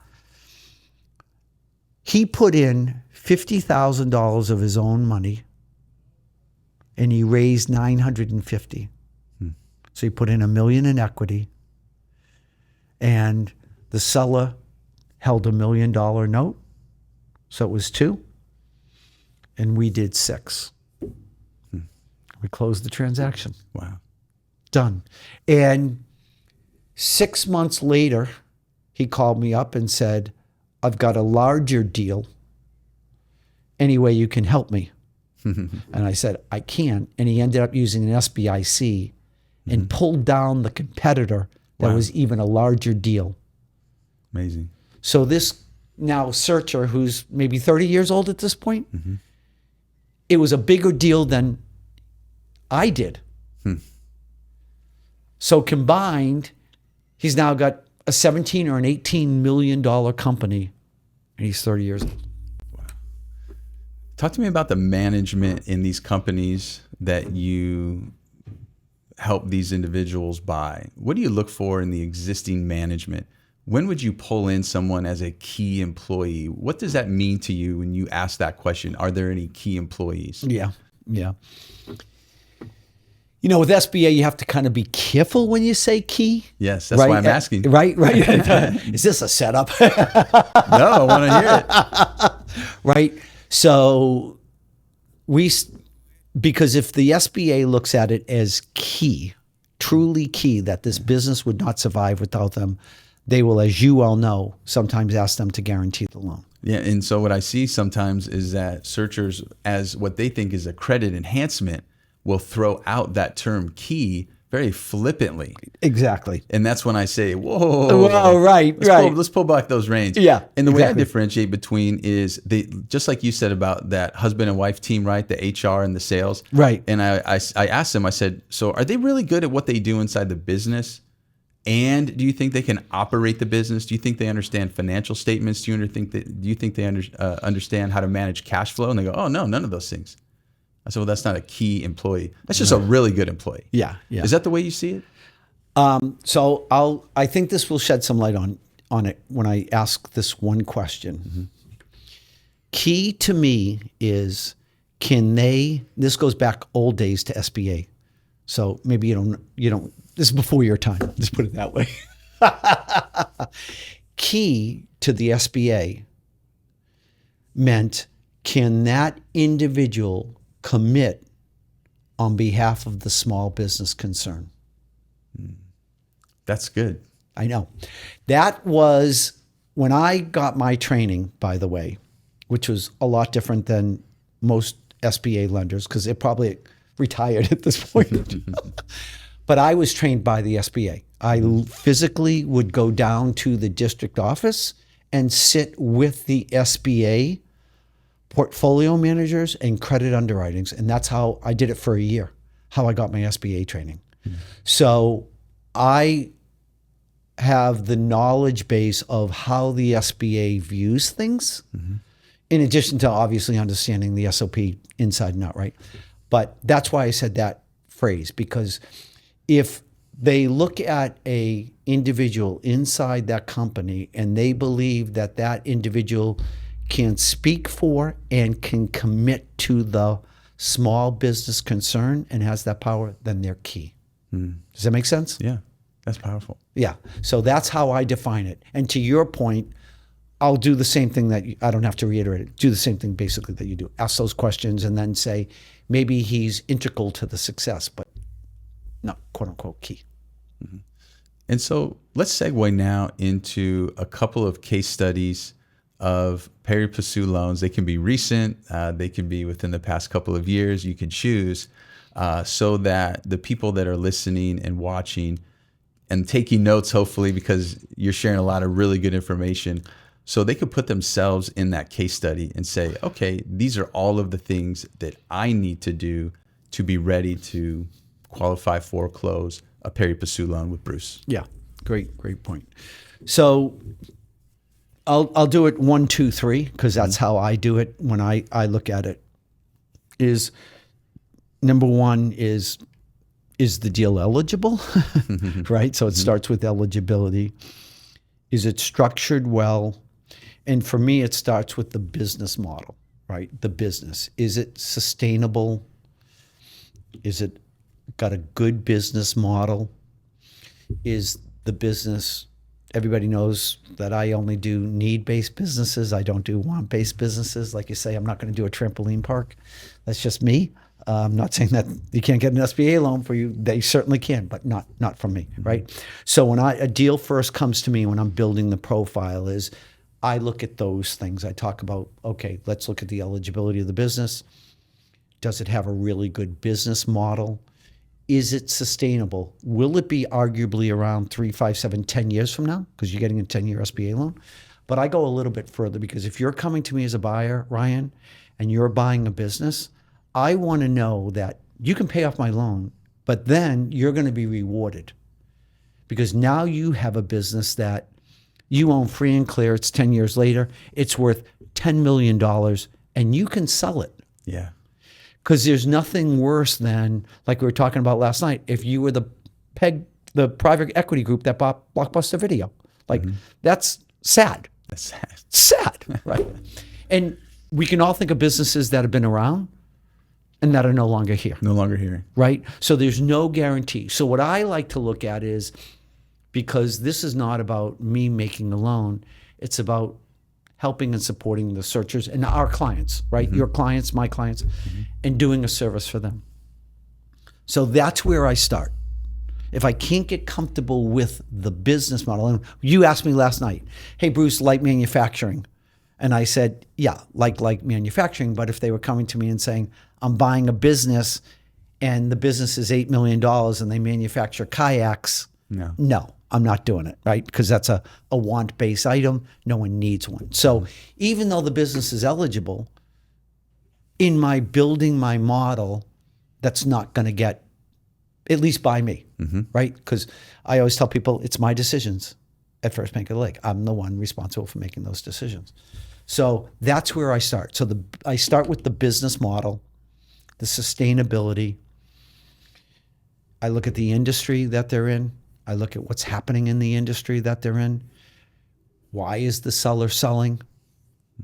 He put in $50,000 of his own money, and he raised $950,000. So he put in $1 million in equity, and the seller held $1 million note, so it was $2 million, and we did $6 million. We closed the transaction.
Wow.
Done. And 6 months later, he called me up and said, I've got a larger deal. Any way you can help me? And I said, I can. And he ended up using an SBIC and pulled down the competitor that was even a larger deal.
Amazing.
So this now searcher, who's maybe 30 years old at this point, it was a bigger deal than I did. So combined, he's now got a 17 or an $18 million company, and he's 30 years old.
Wow. Talk to me about the management in these companies that you help these individuals buy. What do you look for in the existing management? When would you pull in someone as a key employee? What does that mean to you when you ask that question? Are there any key employees?
Yeah. You know, with SBA, you have to kind of be careful when you say key.
Yes, that's why I'm asking.
Right. Is this a setup?
No, I want to hear it.
Right. So because if the SBA looks at it as key, truly key, that this business would not survive without them, they will, as you all know, sometimes ask them to guarantee the loan.
Yeah, and so what I see sometimes is that searchers, as what they think is a credit enhancement, will throw out that term key very flippantly.
Exactly.
And that's when I say, whoa.
Oh, right.
Let's pull back those reins.
Yeah.
And the way I differentiate between is just like you said about that husband and wife team, right? The HR and the sales.
Right.
And I asked them, I said, so are they really good at what they do inside the business? And do you think they can operate the business? Do you think they understand financial statements? Do you think they understand how to manage cash flow? And they go, oh, no, none of those things. I said, well, that's not a key employee. That's just a really good employee.
Yeah.
Is that the way you see it?
So I think this will shed some light on it when I ask this one question. Mm-hmm. Key to me is, this goes back old days to SBA. So maybe you don't, this is before your time. Let's put it that way. Key to the SBA meant, can that individual commit on behalf of the small business concern?
That's good.
I know. That was when I got my training, by the way, which was a lot different than most SBA lenders because they're probably retired at this point. But I was trained by the SBA. I physically would go down to the district office and sit with the SBA portfolio managers and credit underwritings. And that's how I did it for a year, how I got my SBA training. Mm-hmm. So I have the knowledge base of how the SBA views things, mm-hmm. in addition to obviously understanding the SOP inside and out, right? But that's why I said that phrase, because if they look at a individual inside that company and they believe that that individual can speak for and can commit to the small business concern and has that power, then they're key. Does that make sense?
Yeah, that's powerful.
Yeah. So that's how I define it. And to your point, I'll do the same thing I don't have to reiterate it. Do the same thing basically that you do. Ask those questions and then say, maybe he's integral to the success, but not quote unquote key.
Mm-hmm. And so let's segue now into a couple of case studies of Pari Passu loans. They can be recent. They can be within the past couple of years. You can choose so that the people that are listening and watching and taking notes, hopefully, because you're sharing a lot of really good information, so they could put themselves in that case study and say, okay, these are all of the things that I need to do to be ready to qualify for, close a Pari Passu loan with Bruce.
Yeah, great point. So I'll do it 1, 2, 3 because that's how I do it when I look at it. Is number one is the deal eligible, right? So it starts with eligibility. Is it structured well? And for me, it starts with the business model, right? The business. Is it sustainable? Is it got a good business model? Is the business, everybody knows that I only do need-based businesses. I don't do want-based businesses. Like you say, I'm not going to do a trampoline park. That's just me. I'm not saying that you can't get an SBA loan for you. They certainly can, but not from me, right? So when a deal first comes to me when I'm building the profile is I look at those things. I talk about, okay, let's look at the eligibility of the business. Does it have a really good business model? Is it sustainable? Will it be arguably around 3, 5, 7, 10 years from now? Because you're getting a 10-year SBA loan. But I go a little bit further because if you're coming to me as a buyer, Ryan, and you're buying a business, I want to know that you can pay off my loan, but then you're going to be rewarded because now you have a business that you own free and clear. It's 10 years later. It's worth $10 million and you can sell it.
Yeah.
Because there's nothing worse than, like we were talking about last night, if you were the private equity group that bought Blockbuster Video. Like, that's sad.
That's sad.
Sad, right? And we can all think of businesses that have been around and that are no longer here.
No longer here.
Right? So there's no guarantee. So what I like to look at is, because this is not about me making a loan, it's about helping and supporting the searchers and our clients, right? Your clients, my clients, and doing a service for them. So that's where I start. If I can't get comfortable with the business model, and you asked me last night, hey, Bruce, light manufacturing. And I said, yeah, like manufacturing, but if they were coming to me and saying, I'm buying a business and the business is $8 million and they manufacture kayaks, no, I'm not doing it, right? Because that's a want-based item. No one needs one. So even though the business is eligible, in my building my model, that's not going to get, at least by me, right? Because I always tell people it's my decisions at First Bank of the Lake. I'm the one responsible for making those decisions. So that's where I start. So I start with the business model, the sustainability. I look at the industry that they're in. I look at what's happening in the industry that they're in. Why is the seller selling?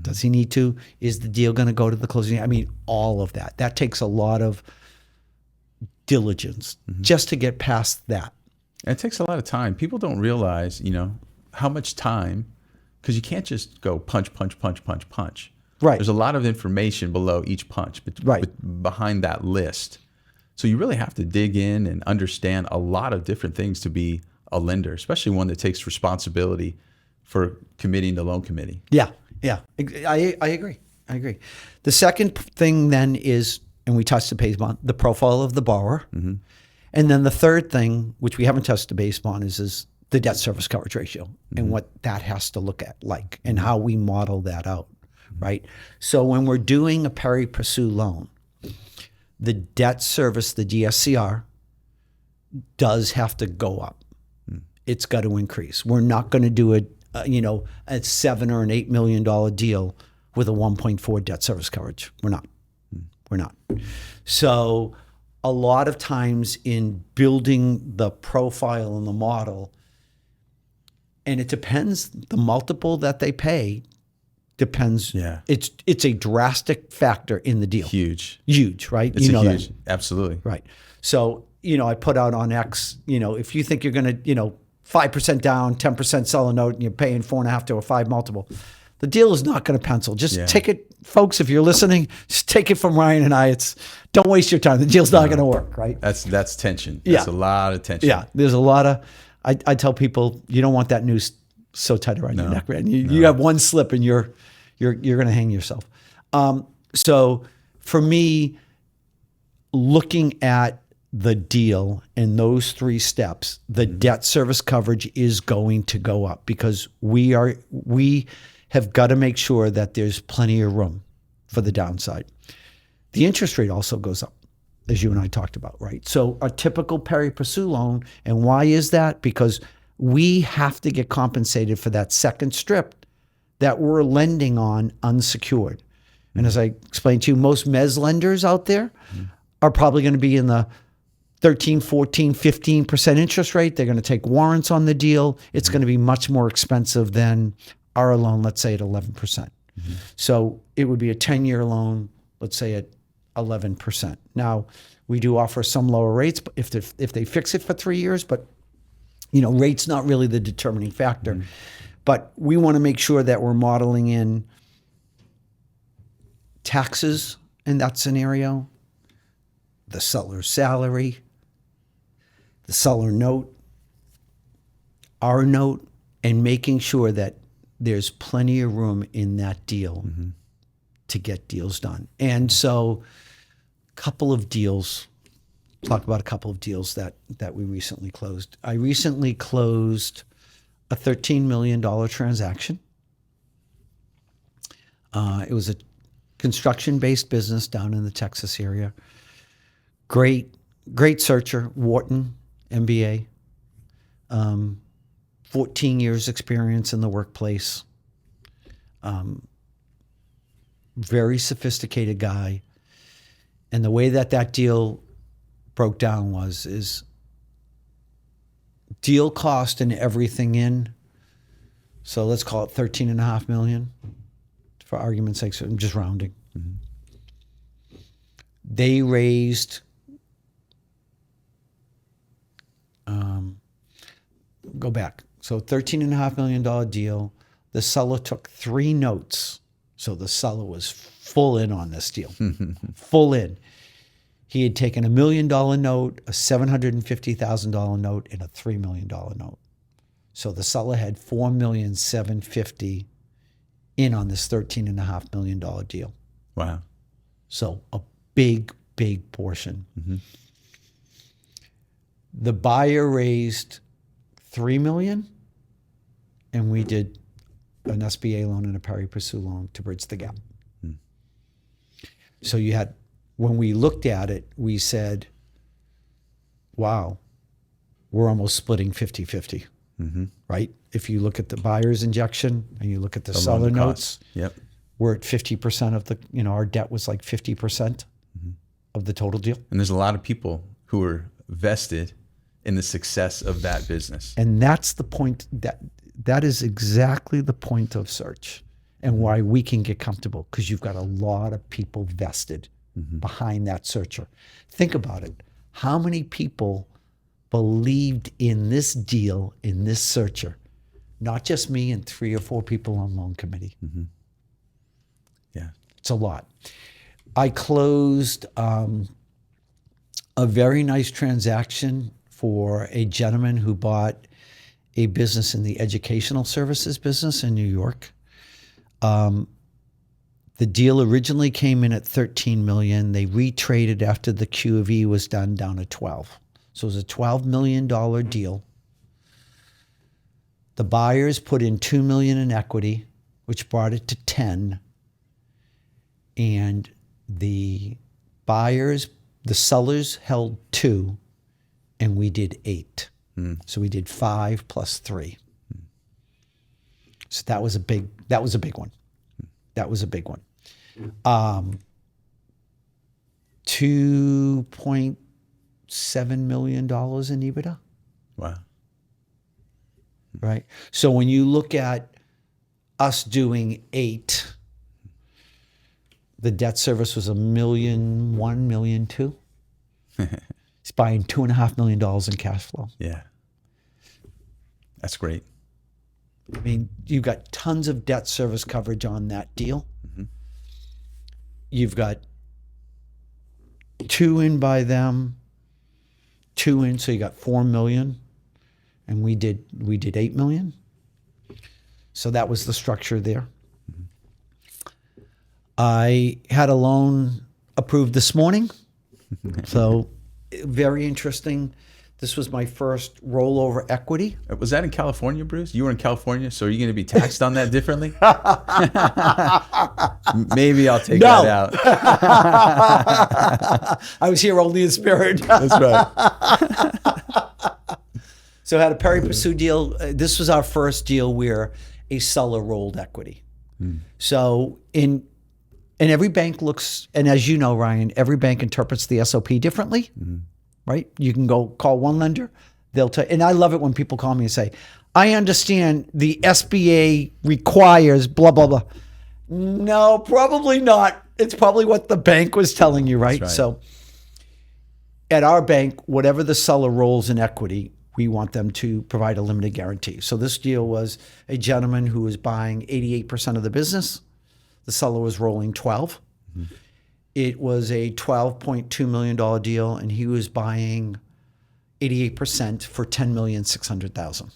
Does he need to? Is the deal going to go to the closing? I mean, all of that. That takes a lot of diligence just to get past that.
It takes a lot of time. People don't realize, how much time, because you can't just go punch.
Right.
There's a lot of information below each punch, behind that list. So you really have to dig in and understand a lot of different things to be a lender, especially one that takes responsibility for committing the loan committee.
Yeah. I agree. The second thing then is, and we touched the base on, the profile of the borrower. And then the third thing, which we haven't touched the base on, is the debt service coverage ratio and what that has to look at like and how we model that out, right? So when we're doing a Pari Passu loan, the debt service, the DSCR, does have to go up. It's got to increase. We're not going to do a $7 or an $8 million deal with a 1.4 debt service coverage. We're not. So a lot of times in building the profile and the model, and it depends, the multiple that they pay depends. Yeah. It's a drastic factor in the deal.
Huge,
right?
It's huge. That. Absolutely.
Right. So, I put out on X, if you think you're going to, 5% down, 10% sell a note, and you're paying 4.5 to a 5 multiple, the deal is not going to pencil. Just take it, folks, if you're listening, just take it from Ryan and I. Don't waste your time. The deal's not going to work, right?
That's tension. That's a lot of tension.
Yeah. There's a lot of, I tell people, you don't want that noose so tight around your neck, right? You have one slip and you're going to hang yourself. So for me, looking at the deal and those 3 steps, the debt service coverage is going to go up because we have got to make sure that there's plenty of room for the downside. The interest rate also goes up, as you and I talked about, right? So a typical Pari Passu loan, and why is that? Because we have to get compensated for that second strip that we're lending on unsecured. And as I explained to you, most mezz lenders out there are probably going to be in the 13, 14, 15% interest rate. They're going to take warrants on the deal. It's going to be much more expensive than our loan, let's say at 11%. So it would be a 10-year loan, let's say at 11%. Now, we do offer some lower rates but if they fix it for 3 years, but rate's not really the determining factor. But we want to make sure that we're modeling in taxes in that scenario, the seller's salary, the seller note, our note, and making sure that there's plenty of room in that deal to get deals done. And so talk about a couple of deals that we recently closed. I recently closed a $13 million transaction. It was a construction-based business down in the Texas area. Great searcher, Wharton, MBA. 14 years experience in the workplace. Very sophisticated guy. And the way that deal broke down is deal cost and everything in. So let's call it $13.5 million for argument's sake. So I'm just rounding. They raised go back. So $13.5 million deal. The seller took 3 notes. So the seller was full in on this deal. Full in. He had taken $1 million note, a $750,000 note, and a $3 million note. So the seller had $4,750,000 in on this $13.5 million deal.
Wow.
So a big portion. The buyer raised $3 million, and we did an SBA loan and a Pari Passu loan to bridge the gap. So you had, when we looked at it, we said, wow, we're almost splitting 50-50, right? If you look at the buyer's injection and you look at the seller notes, we're at 50% of the, our debt was like 50% of the total deal.
And there's a lot of people who are vested in the success of that business.
And that's the point, that is exactly the point of search and why we can get comfortable, because you've got a lot of people vested behind that searcher. Think about it. How many people believed in this deal, in this searcher? Not just me and 3 or 4 people on loan committee.
Yeah.
It's a lot. I closed a very nice transaction for a gentleman who bought a business in the educational services business in New York. The deal originally came in at $13 million. They retraded after the Q of E was done down to 12. So it was a $12 million deal. The buyers put in $2 million in equity, which brought it to 10. And the sellers held 2, and we did 8. So we did 5 plus 3. So that was a big one. That was a big one. $2.7 million in EBITDA.
Wow.
Right. So when you look at us doing 8, the debt service was $1.1 million, $1.2 million. He's buying $2.5 million in cash flow.
Yeah. That's great.
I mean, you've got tons of debt service coverage on that deal. You've got 2 in by them, 2 in, so you got $4 million, and we did $8 million. So that was the structure there. I had a loan approved this morning, so very interesting. This was my first rollover equity.
Was that in California, Bruce? You were in California, so are you going to be taxed on that differently? Maybe I'll take that out.
I was here only in spirit.
That's right.
So I had a Pari Passu deal. This was our first deal where a seller rolled equity. So in every bank looks, and as you know, Ryan, every bank interprets the SOP differently. Right? You can go call one lender. They'll tell, and I love it when people call me and say, I understand the SBA requires blah, blah, blah. No, probably not. It's probably what the bank was telling you, right? So at our bank, whatever the seller rolls in equity, we want them to provide a limited guarantee. So this deal was a gentleman who was buying 88% of the business. The seller was rolling 12. It was a $12.2 million deal, and he was buying 88% for $10,600,000.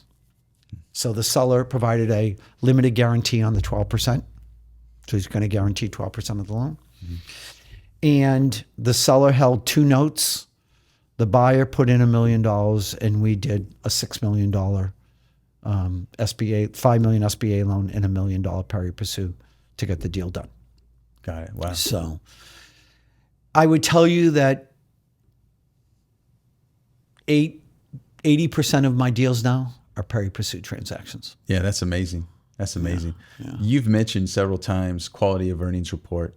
So the seller provided a limited guarantee on the 12%. So he's going to guarantee 12% of the loan. And the seller held 2 notes. The buyer put in $1 million, and we did a $6 million SBA, $5 million SBA loan and $1 million Pari Passu to get the deal done.
Got it. Wow.
So I would tell you that 80% of my deals now are Pari Passu transactions.
Yeah, that's amazing. That's amazing. Yeah. You've mentioned several times quality of earnings report.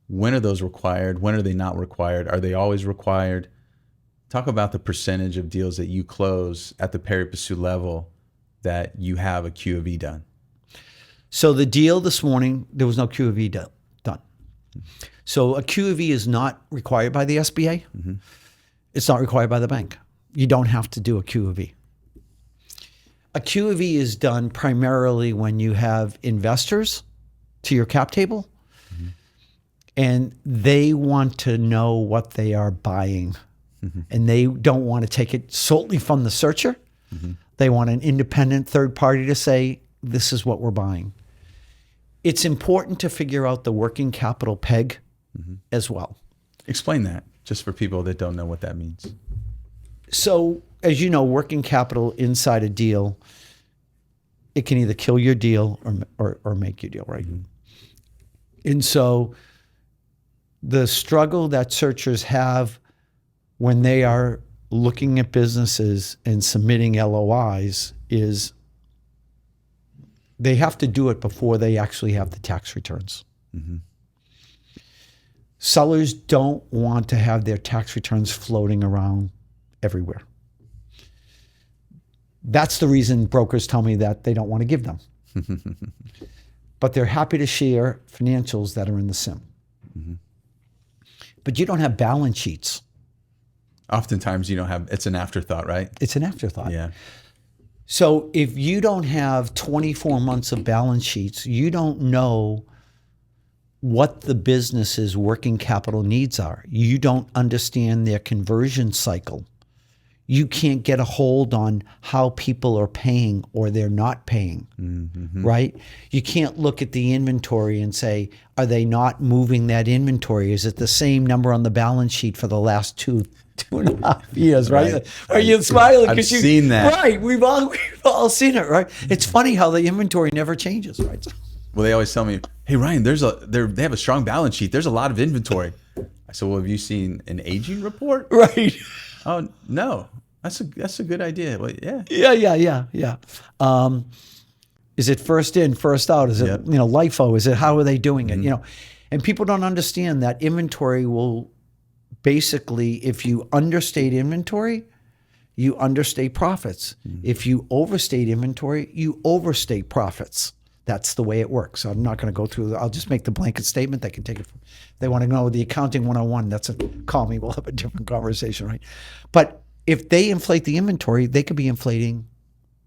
When are those required? When are they not required? Are they always required? Talk about the percentage of deals that you close at the Pari Passu level that you have a Q of E done.
So the deal this morning, there was no Q of E done. So a Q of E is not required by the SBA. It's not required by the bank. You don't have to do a Q of E. A Q of E is done primarily when you have investors to your cap table, and they want to know what they are buying. And they don't want to take it solely from the searcher. They want an independent third party to say, this is what we're buying. It's important to figure out the working capital peg as well.
Explain that, just for people that don't know what that means.
So as you know, working capital inside a deal, it can either kill your deal or make your deal, right? And so the struggle that searchers have when they are looking at businesses and submitting LOIs is they have to do it before they actually have the tax returns. Sellers don't want to have their tax returns floating around everywhere. That's the reason brokers tell me that they don't want to give them. But they're happy to share financials that are in the SIM. But you don't have balance sheets.
Oftentimes you don't have, it's an afterthought, right?
It's an afterthought.
Yeah.
So if you don't have 24 months of balance sheets, you don't know what the business's working capital needs are. You don't understand their conversion cycle. You can't get a hold on how people are paying or they're not paying, right? You can't look at the inventory and say, are they not moving that inventory? Is it the same number on the balance sheet for the last two and a half years, right? Are you smiling?
I've seen that.
Right, we've all seen it, right? It's funny how the inventory never changes, right?
Well, they always tell me, hey, Ryan, they have a strong balance sheet. There's a lot of inventory. I said, well, have you seen an aging report?
Right.
Oh, no. That's a good idea. Well, yeah.
Yeah. Is it first in, first out? Is it, LIFO? Is it, how are they doing it? And people don't understand that inventory will basically, if you understate inventory, you understate profits. If you overstate inventory, you overstate profits. That's the way it works. So I'm not going to go through. I'll just make the blanket statement. They can take it. They want to know the accounting 101. Call me. We'll have a different conversation, right? But if they inflate the inventory, they could be inflating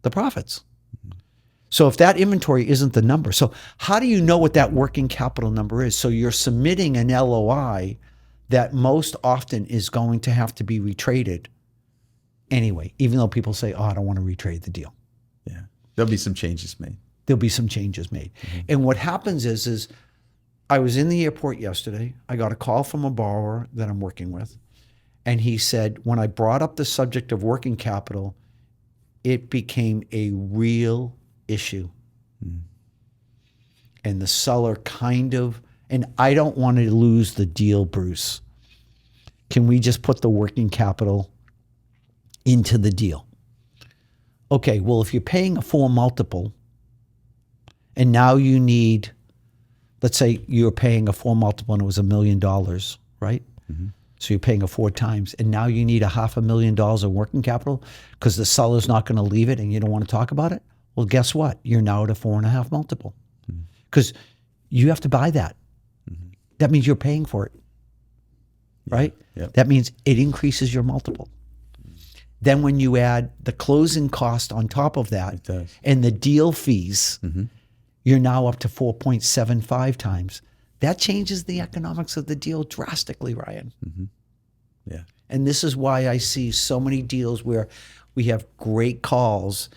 the profits. So if that inventory isn't the number, so how do you know what that working capital number is? So you're submitting an LOI that most often is going to have to be retraded anyway, even though people say, oh, I don't want to retrade the deal.
Yeah. There'll be some changes made.
And what happens is I was in the airport yesterday. I got a call from a borrower that I'm working with. And he said, when I brought up the subject of working capital, it became a real issue. And the seller and I don't want to lose the deal, Bruce. Can we just put the working capital into the deal? Okay, well, if you're paying a 4 multiple, and now you need, let's say you're paying a 4 multiple and it was $1 million, right? So you're paying a 4 times, and now you need $500,000 of working capital because the seller's not going to leave it and you don't want to talk about it. Well, guess what? You're now at a 4.5 multiple because you have to buy that. That means you're paying for it, right?
Yep.
That means it increases your multiple. Then when you add the closing cost on top of that and the deal fees, you're now up to 4.75 times. That changes the economics of the deal drastically, Ryan.
Yeah.
And this is why I see so many deals where we have great calls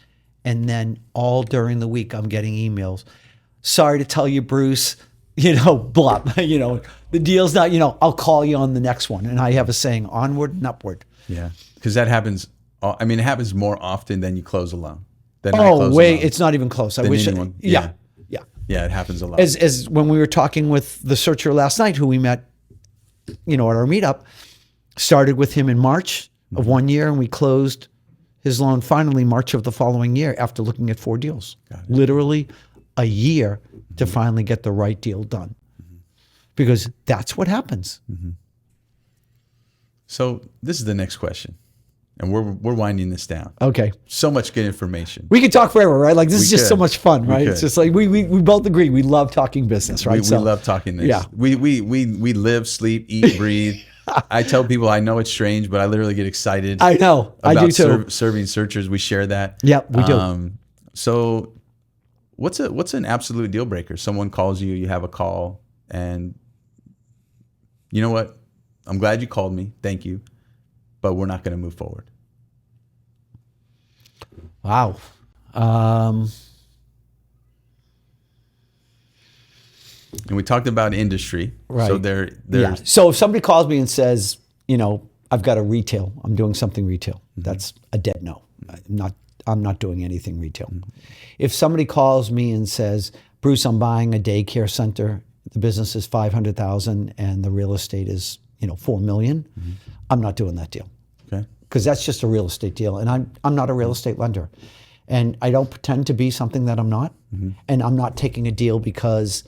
and then all during the week I'm getting emails. Sorry to tell you, Bruce, blah, the deal's not, I'll call you on the next one. And I have a saying, onward and upward.
Yeah. Because that happens, it happens more often than you close a loan.
It's not even close. I wish.
Yeah, it happens a lot.
As when we were talking with the searcher last night, who we met, at our meetup, started with him in March of one year, and we closed his loan finally March of the following year after looking at 4 deals. Literally a year to finally get the right deal done. Because that's what happens.
So this is the next question. And we're winding this down.
Okay.
So much good information.
We could talk forever, right? Like this is just so much fun, right? It's just like we both agree we love talking business, right?
We love talking this. Yeah. We live, sleep, eat, breathe. I tell people I know it's strange, but I literally get excited.
I know. I do too.
Serving searchers, we share that.
Yeah, we do.
So what's an absolute deal breaker? Someone calls you, you have a call, and you know what? I'm glad you called me. Thank you. But we're not going to move forward.
Wow.
And we talked about industry.
Right.
So there's
So if somebody calls me and says, I've got a retail. I'm doing something retail. That's a dead no. I'm not doing anything retail. If somebody calls me and says, Bruce, I'm buying a daycare center. The business is $500,000 and the real estate is, $4 million. I'm not doing that deal.
Okay.
Because that's just a real estate deal. And I'm not a real estate lender. And I don't pretend to be something that I'm not. And I'm not taking a deal because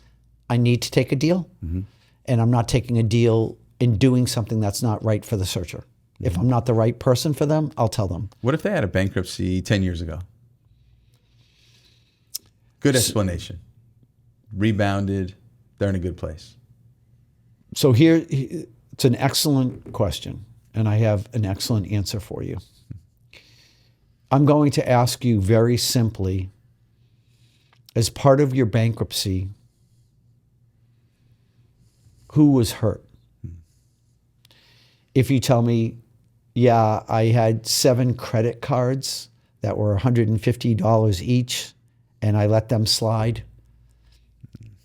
I need to take a deal. And I'm not taking a deal in doing something that's not right for the searcher. If I'm not the right person for them, I'll tell them.
What if they had a bankruptcy 10 years ago? Good explanation. Rebounded. They're in a good place.
So here, it's an excellent question, and I have an excellent answer for you. I'm going to ask you very simply, as part of your bankruptcy, who was hurt? If you tell me, yeah, I had 7 credit cards that were $150 each, and I let them slide.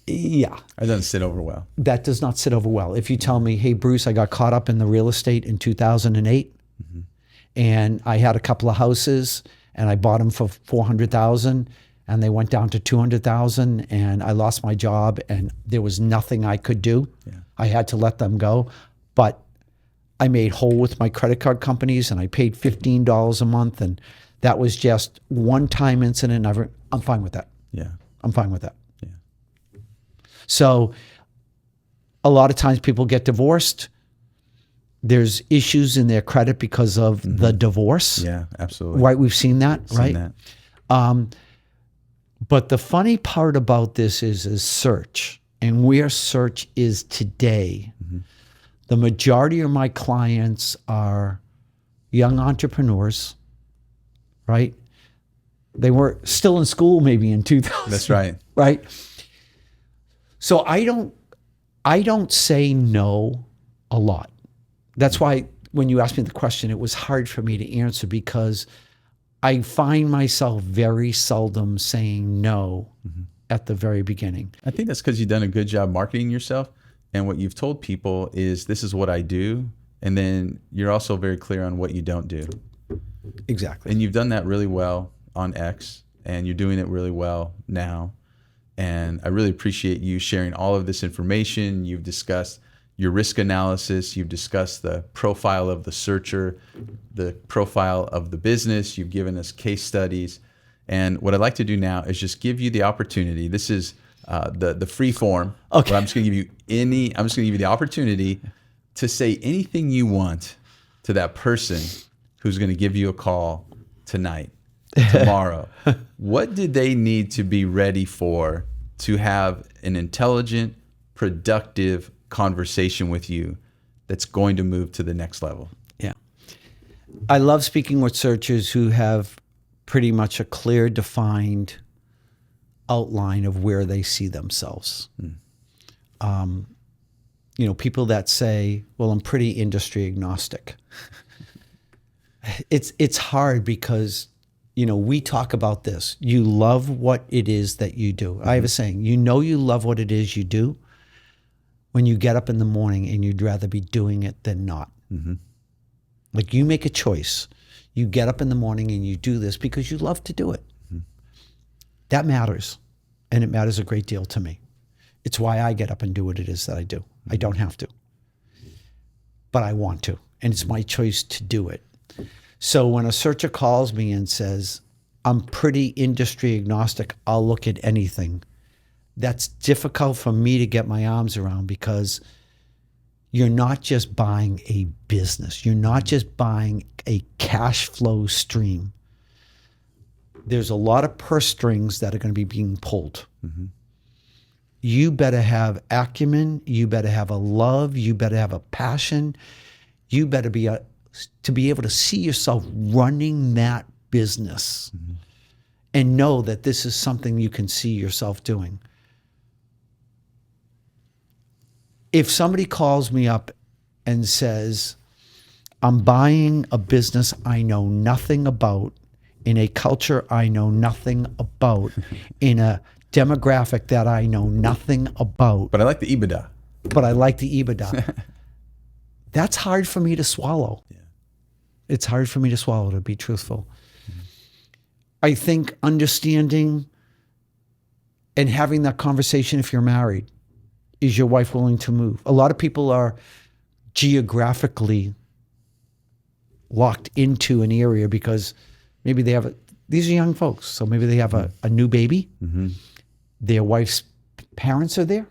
Yeah.
That doesn't sit over well.
That does not sit over well. If you tell me, hey, Bruce, I got caught up in the real estate in 2008, and I had a couple of houses, and I bought them for $400,000, and they went down to $200,000, and I lost my job, and there was nothing I could do. I had to let them go. But I made whole with my credit card companies, and I paid $15 a month, and that was just one-time incident. I'm fine with that.
Yeah.
I'm fine with that.
Yeah.
So a lot of times people get divorced. There's issues in their credit because of the divorce.
Yeah, absolutely.
Right? We've seen that, right?
Seen that.
But the funny part about this is search, and where search is today. The majority of my clients are young entrepreneurs, right? They were still in school maybe in 2000.
That's right.
Right? So I don't say no a lot. That's why when you asked me the question, it was hard for me to answer, because I find myself very seldom saying no at the very beginning.
I think that's because you've done a good job marketing yourself. And what you've told people is, this is what I do. And then you're also very clear on what you don't do.
Exactly.
And you've done that really well on X, and you're doing it really well now. And I really appreciate you sharing all of this information. You've discussed your risk analysis. You've discussed the profile of the searcher, the profile of the business. You've given us case studies. And what I'd like to do now is just give you the opportunity. This is the free form.
Okay.
Where I'm just going to give you the opportunity to say anything you want to that person who's going to give you a call tonight, tomorrow. What did they need to be ready for to have an intelligent, productive conversation with you that's going to move to the next level?
Yeah. I love speaking with searchers who have pretty much a clear, defined outline of where they see themselves. People that say, well, I'm pretty industry agnostic. It's hard because, we talk about this. You love what it is that you do. I have a saying, you love what it is you do when you get up in the morning and you'd rather be doing it than not. Like, you make a choice. You get up in the morning and you do this because you love to do it. That matters, and it matters a great deal to me. It's why I get up and do what it is that I do. I don't have to, but I want to, and it's my choice to do it. So when a searcher calls me and says, I'm pretty industry agnostic, I'll look at anything, that's difficult for me to get my arms around, because you're not just buying a business. You're not just buying a cash flow stream. There's a lot of purse strings that are going to be being pulled. You better have acumen. You better have a love. You better have a passion. You better be able to see yourself running that business and know that this is something you can see yourself doing. If somebody calls me up and says, I'm buying a business I know nothing about, in a culture I know nothing about, in a demographic that I know nothing about.
But I like the EBITDA.
That's hard for me to swallow.
Yeah.
It's hard for me to swallow, to be truthful. I think understanding and having that conversation, if you're married, is your wife willing to move? A lot of people are geographically locked into an area because maybe they have these are young folks, so maybe they have a new baby. Their wife's parents are there.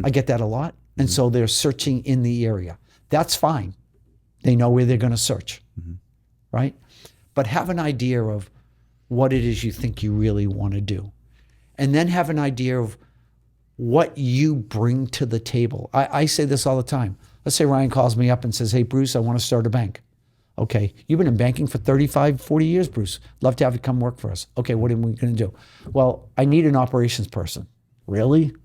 I get that a lot. And so they're searching in the area. That's fine. They know where they're going to search, right? But have an idea of what it is you think you really want to do. And then have an idea of what you bring to the table. I say this all the time. Let's say Ryan calls me up and says, hey, Bruce, I want to start a bank. Okay, you've been in banking for 35, 40 years, Bruce. Love to have you come work for us. Okay, what are we going to do? Well, I need an operations person. Really?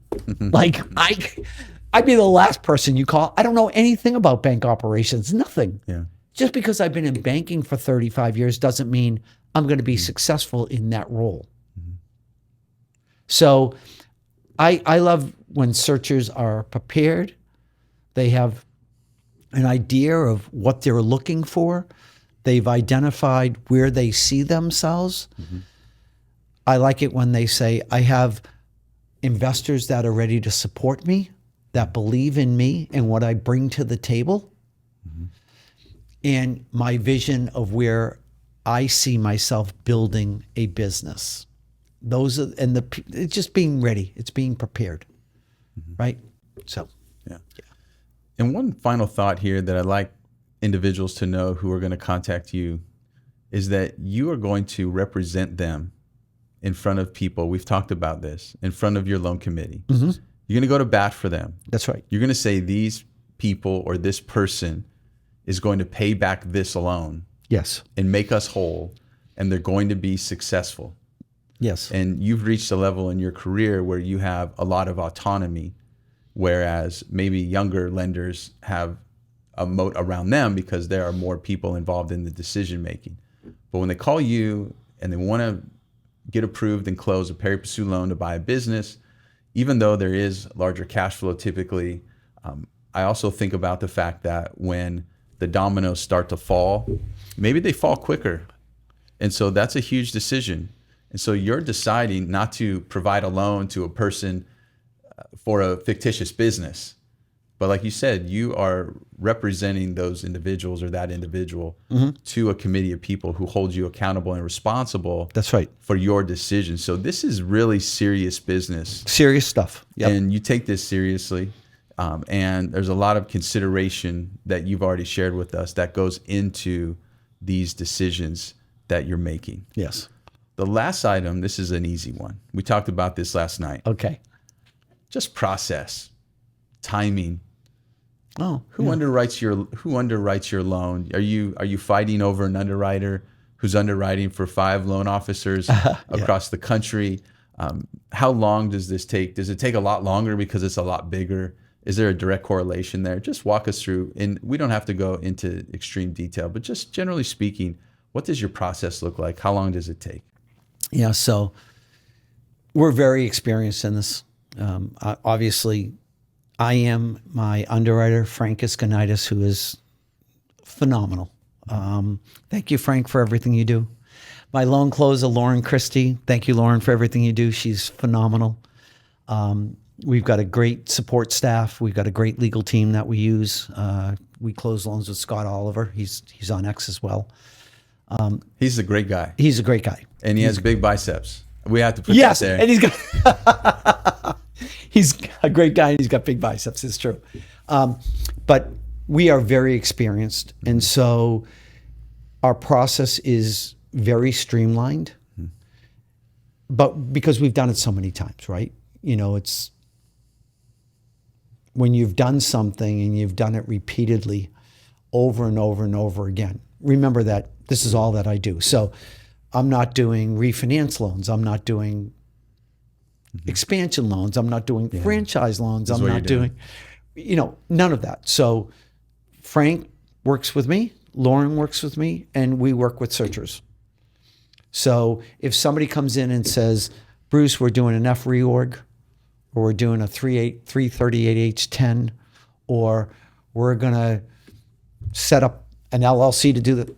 Like, I'd be the last person you call. I don't know anything about bank operations, nothing.
Yeah.
Just because I've been in banking for 35 years doesn't mean I'm going to be successful in that role. So I love when searchers are prepared. They have an idea of what they're looking for. They've identified where they see themselves. I like it when they say, I have investors that are ready to support me, that believe in me and what I bring to the table, and my vision of where I see myself building a business. Those are, and it's just being ready. It's being prepared, right? So,
yeah. And one final thought here that I'd like individuals to know who are going to contact you is that you are going to represent them in front of people. We've talked about this, in front of your loan committee. You're going to go to bat for them.
That's right.
You're going to say these people or this person is going to pay back this loan.
Yes.
And make us whole, and they're going to be successful.
Yes.
And you've reached a level in your career where you have a lot of autonomy, whereas maybe younger lenders have a moat around them because there are more people involved in the decision making. But when they call you and they want to get approved and close a Pari Passu loan to buy a business, even though there is larger cash flow typically, I also think about the fact that when the dominoes start to fall, maybe they fall quicker. And so that's a huge decision. And so you're deciding not to provide a loan to a person for a fictitious business. But like you said, you are representing those individuals or that individual to a committee of people who hold you accountable and responsible.
That's right.
For your decisions. So this is really serious business.
Serious stuff. Yep.
And you take this seriously. And there's a lot of consideration that you've already shared with us that goes into these decisions that you're making.
Yes.
The last item, this is an easy one. We talked about this last night.
Okay.
Just process, timing.
Oh,
Who underwrites your loan? Are you fighting over an underwriter who's underwriting for 5 loan officers across the country? How long does this take? Does it take a lot longer because it's a lot bigger? Is there a direct correlation there? Just walk us through, and we don't have to go into extreme detail, but just generally speaking, what does your process look like? How long does it take?
Yeah, so we're very experienced in this. Obviously, I am my underwriter, Frank Iskanitis, who is phenomenal. Thank you, Frank, for everything you do. My loan closer, Lauren Christie. Thank you, Lauren, for everything you do. She's phenomenal. We've got a great support staff. We've got a great legal team that we use. We close loans with Scott Oliver. He's on X as well.
He's a great guy.
He's a great guy.
And he has big biceps. We have to put that there.
And he's a great guy and he's got big biceps. It's true. But we are very experienced. And so our process is very streamlined. But because we've done it so many times, right? You know, it's when you've done something and you've done it repeatedly over and over and over again. Remember that this is all that I do. So I'm not doing refinance loans. I'm not doing expansion loans. I'm not doing franchise loans. I'm not doing, none of that. So Frank works with me, Lauren works with me, and we work with searchers. So if somebody comes in and says, Bruce, we're doing an F reorg, or we're doing a 338H10, or we're going to set up an LLC to do that,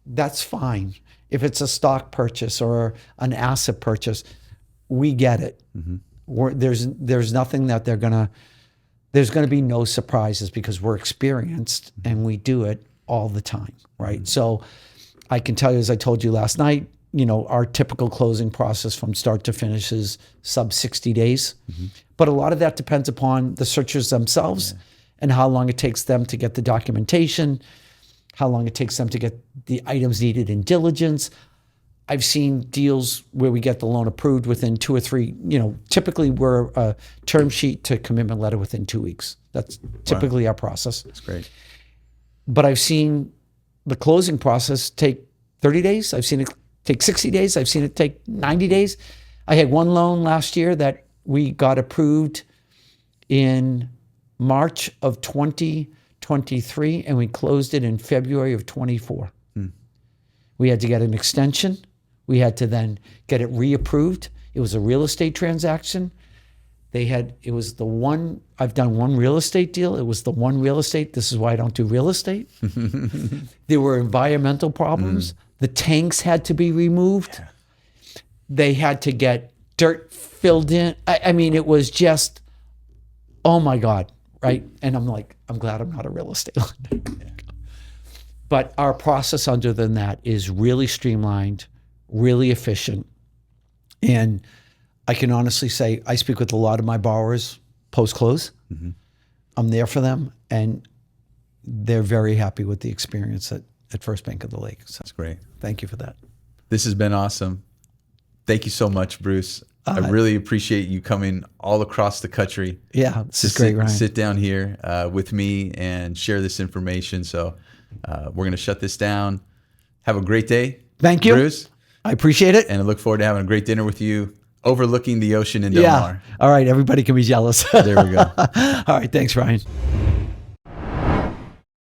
that's fine. If it's a stock purchase or an asset purchase, we get it. There's nothing that there's gonna be no surprises because we're experienced and we do it all the time, right? So I can tell you, as I told you last night, our typical closing process from start to finish is sub 60 days. But a lot of that depends upon the searchers themselves and how long it takes them to get the documentation, how long it takes them to get the items needed in diligence. I've seen deals where we get the loan approved within 2 or 3, typically we're a term sheet to commitment letter within 2 weeks. That's typically our process.
That's great.
But I've seen the closing process take 30 days. I've seen it take 60 days. I've seen it take 90 days. I had one loan last year that we got approved in March of 2023, and we closed it in February of 24. We had to get an extension. We had to then get it reapproved. It was a real estate transaction. I've done one real estate deal. It was the one real estate. This is why I don't do real estate. There were environmental problems. The tanks had to be removed. They had to get dirt filled in. I mean, it was just, oh my God, right? And I'm like, I'm glad I'm not a real estate lender. But our process other than that is really streamlined, really efficient. And I can honestly say I speak with a lot of my borrowers post-close. I'm there for them, and they're very happy with the experience at First Bank of the Lake. So
that's great.
Thank you for that.
This has been awesome. Thank you so much, Bruce. I really appreciate you coming all across the country.
Yeah, this is great, Ryan.
Sit down here with me and share this information. So we're going to shut this down. Have a great day.
Thank you,
Bruce.
I appreciate it.
And I look forward to having a great dinner with you overlooking the ocean in Del Mar.
All right, everybody can be jealous.
There we go.
All right, thanks, Ryan.